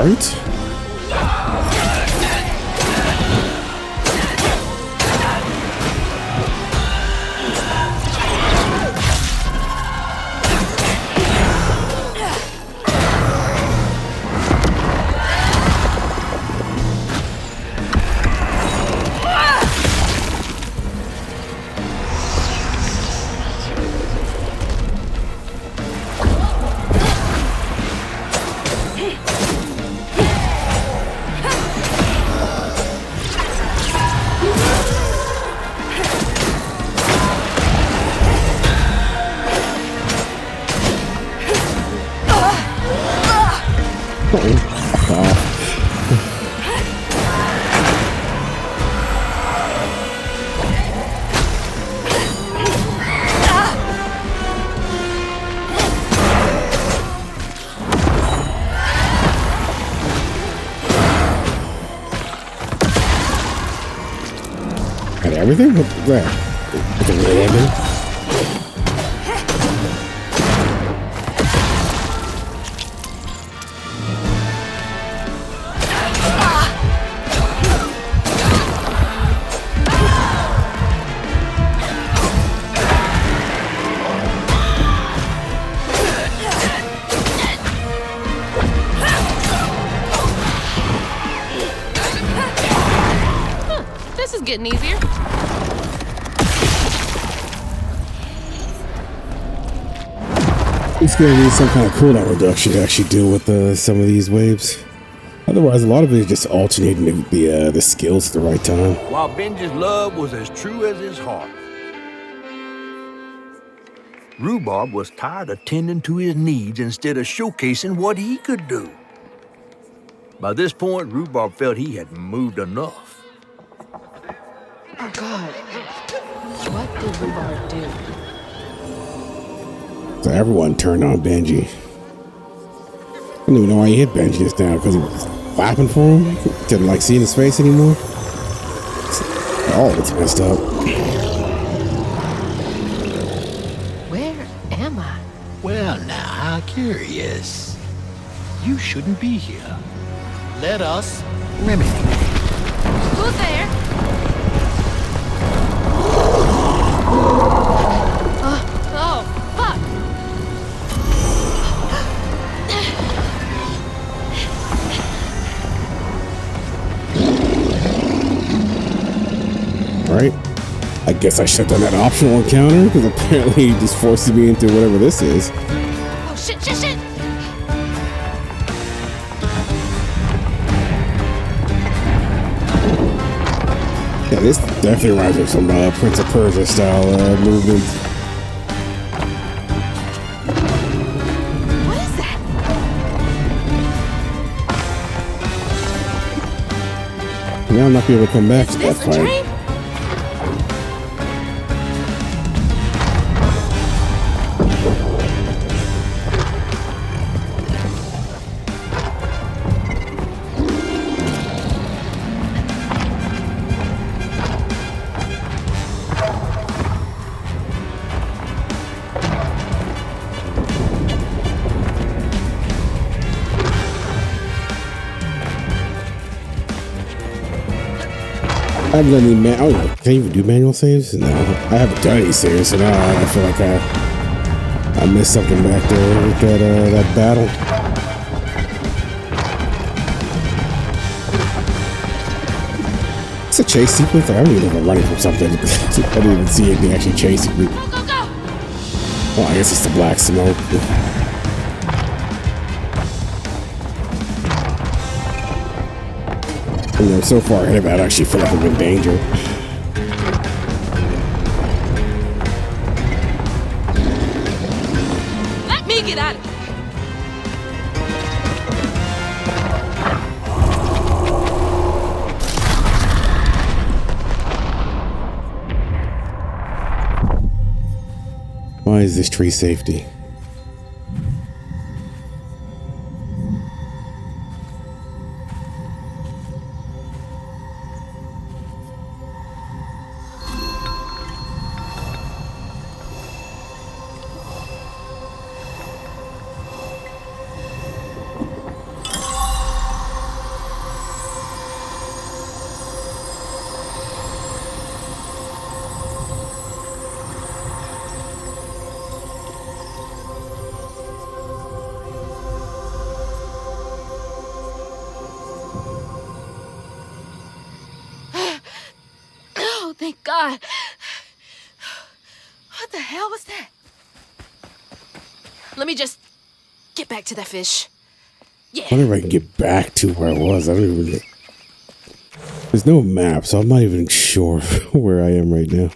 Right? Got everything? What's that? With the red ending? This is getting easier. It's gonna need some kind of cooldown reduction to actually deal with some of these waves. Otherwise, a lot of it is just alternating the skills at the right time. While Benji's love was as true as his heart, Rhubarb was tired of tending to his needs instead of showcasing what he could do. By this point, Rhubarb felt he had moved enough. Oh, God. What did Rhubarb do? So everyone turned on Benji. I didn't even know why he hit Benji just now, because he was clapping for him. Didn't like seeing his face anymore. Oh, it's messed up. Where am I? Well, now, how curious. You shouldn't be here. Let us remedy. Who's there? Oh, fuck! Right? I guess I shut down that optional encounter, because apparently he just forces me into whatever this is. Oh, shit, shit, shit! Yeah, this definitely reminds me of some Prince of Persia style movement. What is that? Now I'm not gonna be able to come back to that Is this a fight. train? I haven't done any can I even do manual saves? No, I haven't done any saves, so now I feel like I missed something back there with that battle. It's a chase sequence. I don't even know if I'm running from something. I didn't even see anything actually chasing me. Go, go, go! Well, I guess it's the black smoke. You know, so far ahead of it, I actually feel like I'm in danger. Let me get out of here! Why is this tree safety? Oh, thank God. What the hell was that? Let me just get back to that fish. Yeah. I wonder if I can get back to where I was. I don't even. There's no map, so I'm not even sure where I am right now.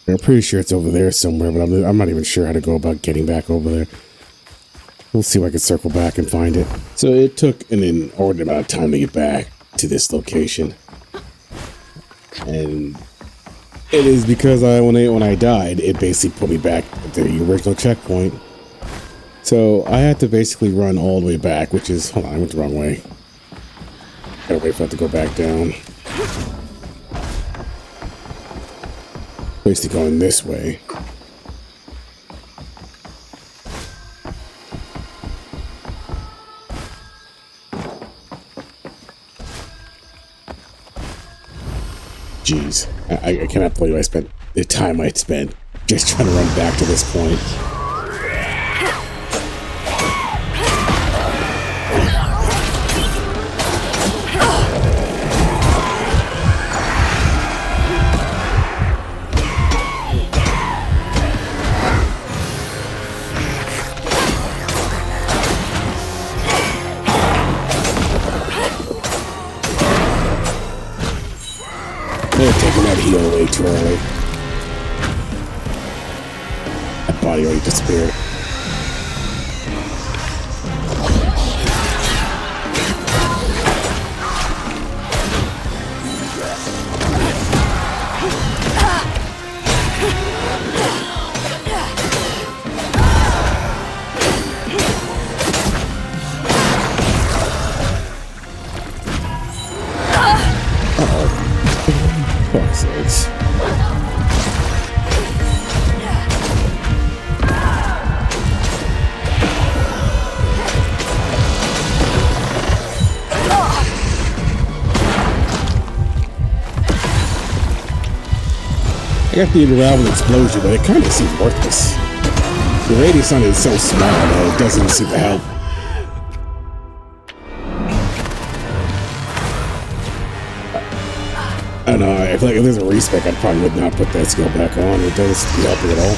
I'm pretty sure it's over there somewhere, but I'm not even sure how to go about getting back over there. We'll see if I can circle back and find it. So it took an inordinate amount of time to get back to this location. And it is because when I died, it basically put me back at the original checkpoint. So I had to basically run all the way back, which is... Hold on, I went the wrong way. Gotta wait for it to go back down. Basically going this way. Jeez, I cannot believe I spent the time I spent just trying to run back to this point. They're taking that heal way too early. That body already disappeared. Sakes. I got the unravel explosion, but it kind of seems worthless. The radius on it is so small that it doesn't seem to help. I don't know, I feel like if there's a respec, I probably would not put that skill back on. It doesn't seem to be helping at all.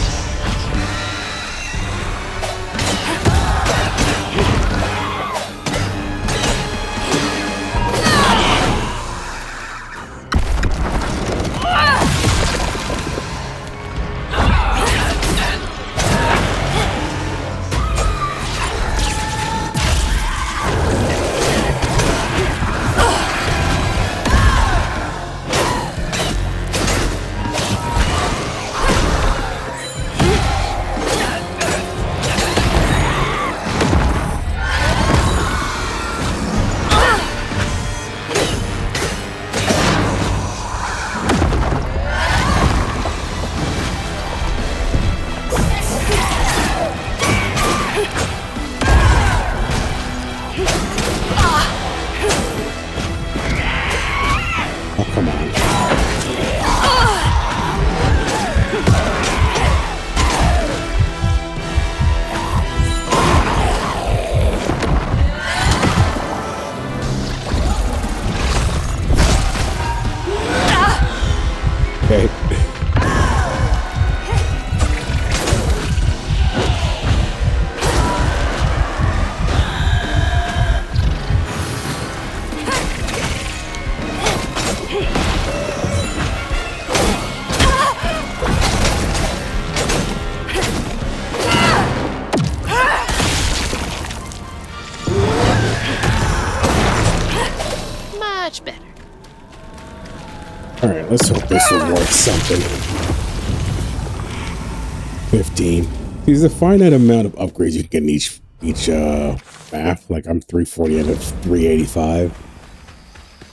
Okay. Much better. Alright, let's hope this will worth something. 15. There's a finite amount of upgrades you can get in each map. Like I'm 340 out of 385.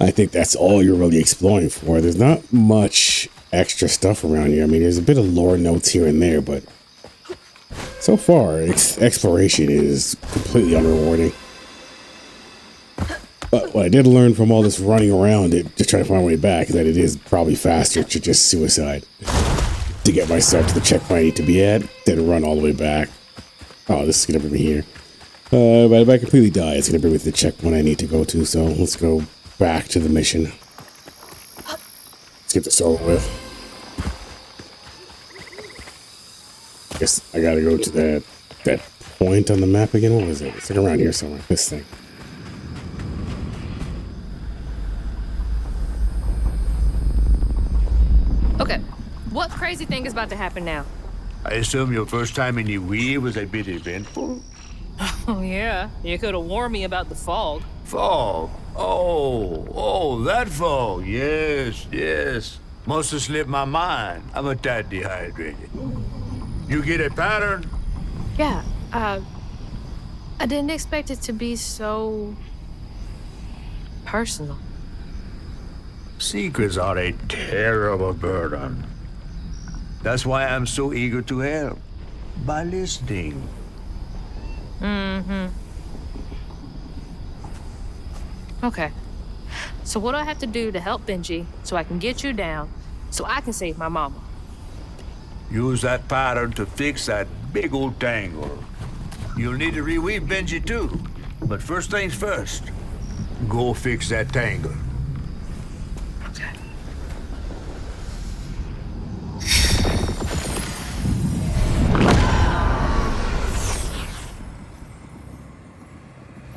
I think that's all you're really exploring for. There's not much extra stuff around here. I mean, there's a bit of lore notes here and there, but so far, exploration is completely unrewarding. But what I did learn from all this running around it, just trying to find my way back, is that it is probably faster to just suicide to get myself to the checkpoint I need to be at than run all the way back. Oh, this is going to bring me here. But if I completely die, it's going to bring me to the checkpoint I need to go to, so let's go back to the mission. Let's get this over with. I guess I gotta go to that point on the map again. What was it? It's like around here somewhere. This thing. Okay, what crazy thing is about to happen now. I assume your first time in the wheel was a bit eventful? Oh, yeah. You could have warned me about the fog. Fog? Oh, that fog. Yes. Must have slipped my mind. I'm a tad dehydrated. You get a pattern? Yeah, I didn't expect it to be so personal. Secrets are a terrible burden. That's why I'm so eager to help. By listening. Mm-hmm. Okay. So what do I have to do to help Benji so I can get you down so I can save my mama? Use that pattern to fix that big old tangle. You'll need to reweave Benji too. But first things first, go fix that tangle. Okay.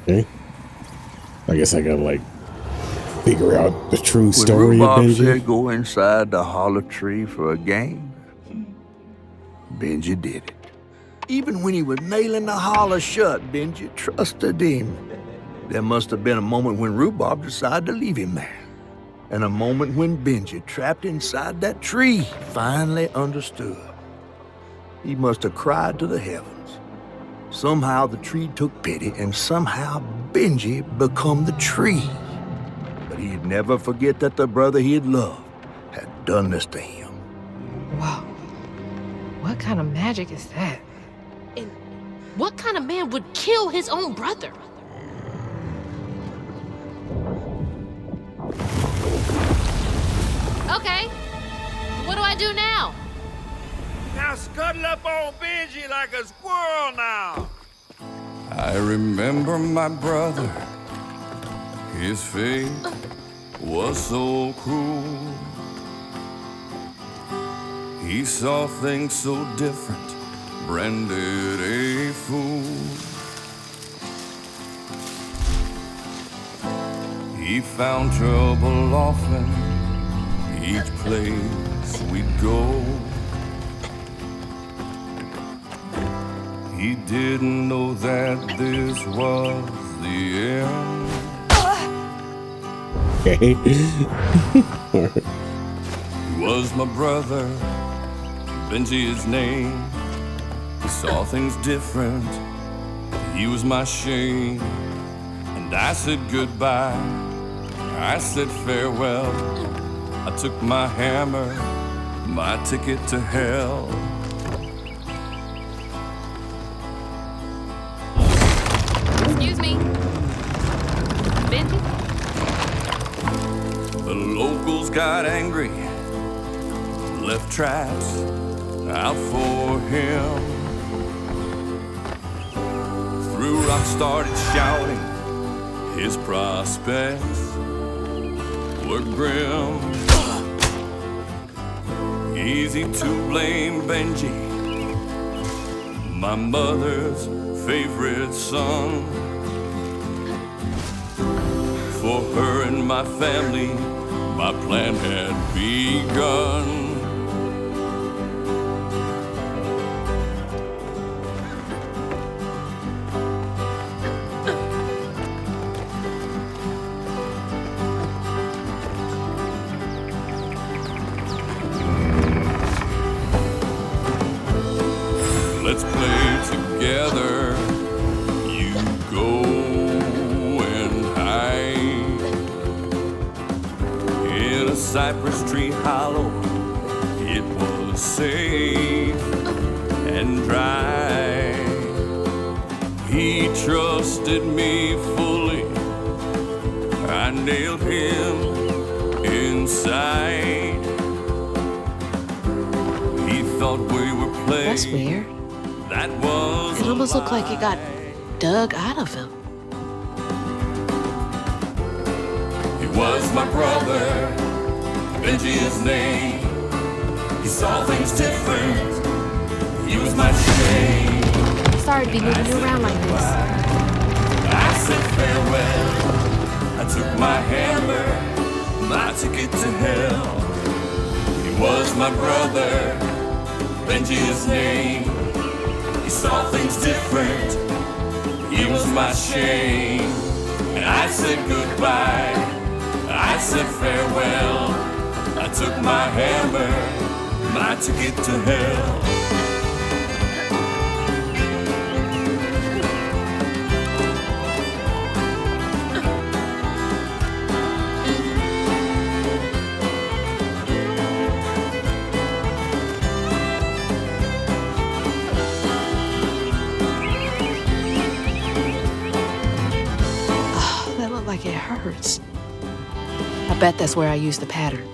Okay. I guess I gotta, like, figure out the true When story of Rhubarb Benji. said go inside the hollow tree for a game, Benji did it. Even when he was nailing the hollow shut, Benji trusted him. There must have been a moment when Rhubarb decided to leave him there. And a moment when Benji, trapped inside that tree, finally understood. He must have cried to the heavens. Somehow the tree took pity, and somehow Benji become the tree. But he'd never forget that the brother he'd loved had done this to him. Wow. What kind of magic is that? And what kind of man would kill his own brother? Okay. What do I do now? Now scuttle up on Benji like a squirrel now. I remember my brother. His fate was so cruel. He saw things so different, branded a fool. He found trouble often, each place we'd go. He didn't know that this was the end. Okay. He was my brother, Benji his name. He saw things different, he was my shame. And I said goodbye, I said farewell. I took my hammer, my ticket to hell. Excuse me. Benji? The locals got angry, left traps out for him. Threw rocks, started shouting, his prospects were grim. Easy to blame Benji, my mother's favorite son. For her and my family, my plan had begun. Let's play together. You go and hide in a cypress tree hollow. It was safe and dry. He trusted me fully. I nailed him inside. He thought we were playing. That's weird. That was It almost looked like it got dug out of him. He was my brother, Benji his name. He saw things different, he was my shame. Sorry to be moving you around like this. I said farewell, I took my hammer, my ticket to hell. He was my brother, Benji his name. He saw things different, he was my shame. And I said goodbye, I said farewell. I took my hammer, my ticket to hell. That looked like it hurts. I bet that's where I used the pattern.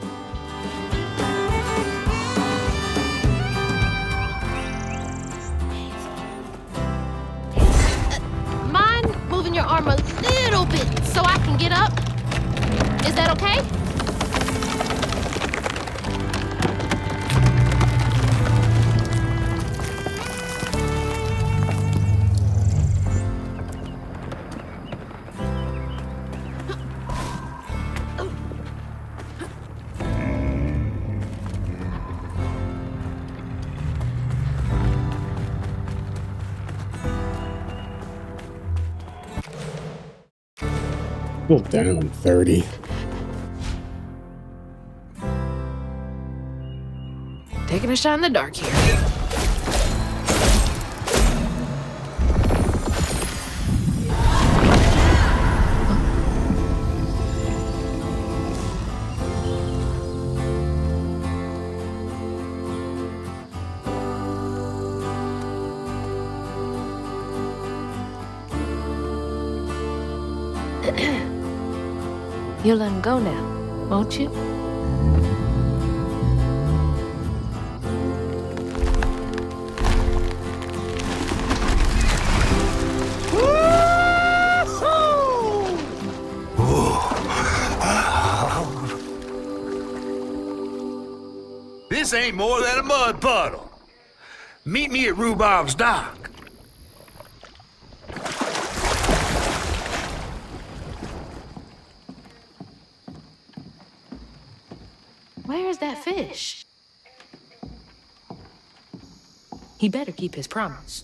Mind moving your arm a little bit so I can get up? Is that okay? Well, down 30. Taking a shot in the dark here. You'll let him go now, won't you? This ain't more than a mud puddle. Meet me at Rhubarb's dock. Where's that fish? He better keep his promise.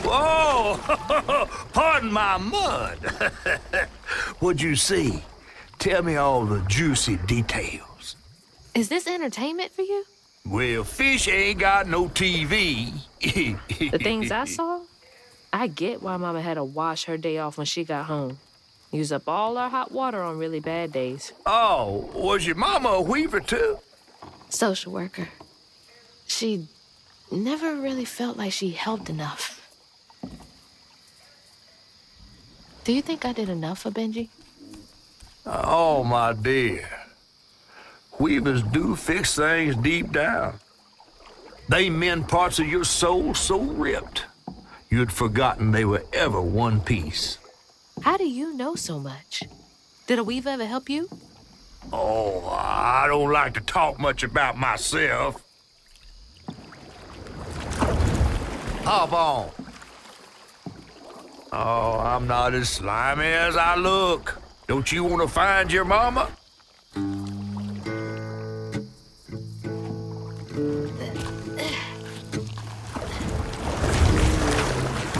Whoa! Pardon my mud. What'd you see? Tell me all the juicy details. Is this entertainment for you? Well, fish ain't got no TV. The things I saw? I get why Mama had to wash her day off when she got home. Use up all our hot water on really bad days. Oh, was your mama a weaver too? Social worker. She never really felt like she helped enough. Do you think I did enough for Benji? Oh, my dear. Weavers do fix things deep down. They mend parts of your soul so ripped, you'd forgotten they were ever one piece. How do you know so much? Did a weaver ever help you? Oh, I don't like to talk much about myself. Hop on. Oh, I'm not as slimy as I look. Don't you want to find your mama?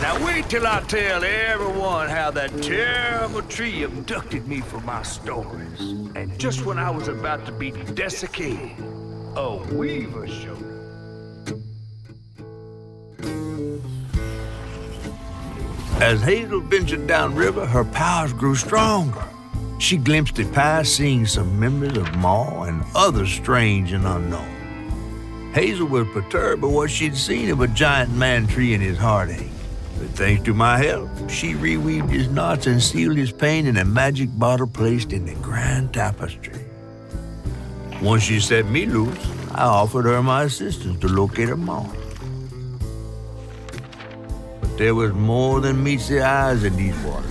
Now wait till I tell everyone how that terrible tree abducted me for my stories. And just when I was about to be desiccated, a weaver showed up. As Hazel ventured downriver, her powers grew stronger. She glimpsed it past, seeing some memories of Ma and others strange and unknown. Hazel was perturbed by what she'd seen of a giant man tree in his heartache. But thanks to my help, she reweaved his knots and sealed his pain in a magic bottle placed in the grand tapestry. Once she set me loose, I offered her my assistance to locate her Ma. But there was more than meets the eyes in these waters.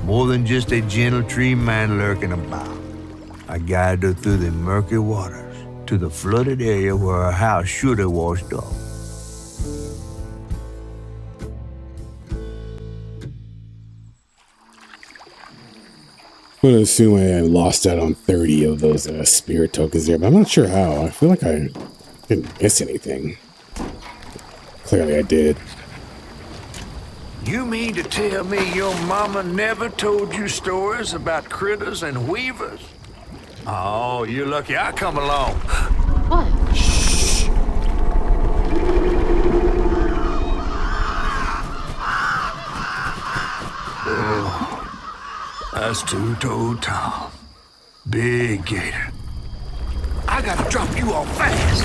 More than just a gentle tree man lurking about. I guided her through the murky waters to the flooded area where her house should have washed off. I'm gonna assume I lost out on 30 of those spirit tokens there, but I'm not sure how. I feel like I didn't miss anything. Clearly I did. You mean to tell me your mama never told you stories about critters and weavers? Oh, you're lucky I come along. What? Shh. Oh, that's two-toed Tom. Big gator. I gotta drop you off fast.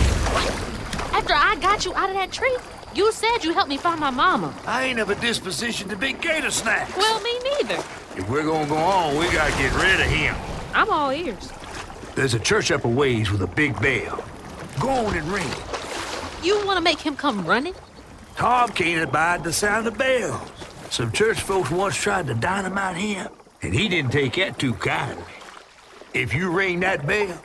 After I got you out of that tree, you said you helped me find my mama. I ain't of a disposition to be gator snacks. Well, me neither. If we're gonna go on, we gotta get rid of him. I'm all ears. There's a church up a ways with a big bell. Go on and ring it. You want to make him come running? Tom can't abide the sound of bells. Some church folks once tried to dynamite him, and he didn't take that too kindly. If you ring that bell,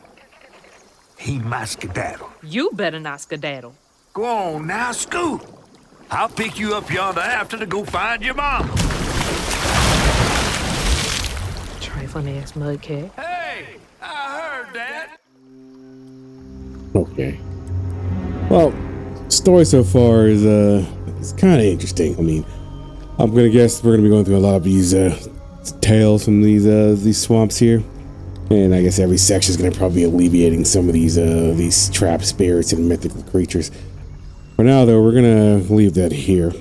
he might skedaddle. You better not skedaddle. Go on now, scoot. I'll pick you up yonder after to go find your mom. Trifling ass mudcat. Hey, I heard that. Okay. Well, story so far is it's kind of interesting. I mean, I'm gonna guess we're gonna be going through a lot of these tales from these swamps here, and I guess every section is gonna probably be alleviating some of these trapped spirits and mythical creatures. For now, though, we're gonna leave that here.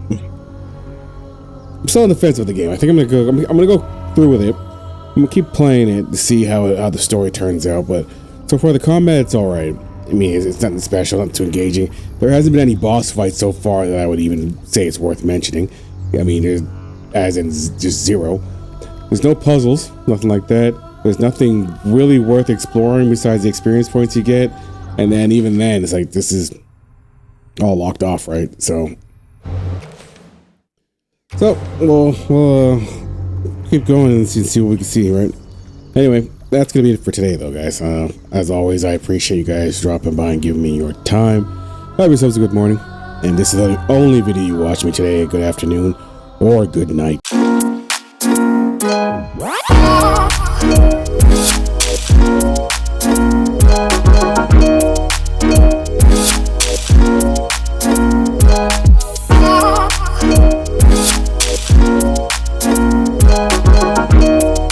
I'm still on the fence with the game. I think I'm gonna go through with it. I'm gonna keep playing it to see how the story turns out. But so far, the combat's all right. I mean, it's nothing special, nothing too engaging. There hasn't been any boss fights so far that I would even say it's worth mentioning. I mean, there's as in just zero. There's no puzzles, nothing like that. There's nothing really worth exploring besides the experience points you get. And then even then, it's like this is all locked off, right? So we'll keep going and see what we can see, right? Anyway, that's gonna be it for today, though, guys. As always, I appreciate you guys dropping by and giving me your time. Have yourselves a good morning, and this is the only video you watch me today. Good afternoon or good night.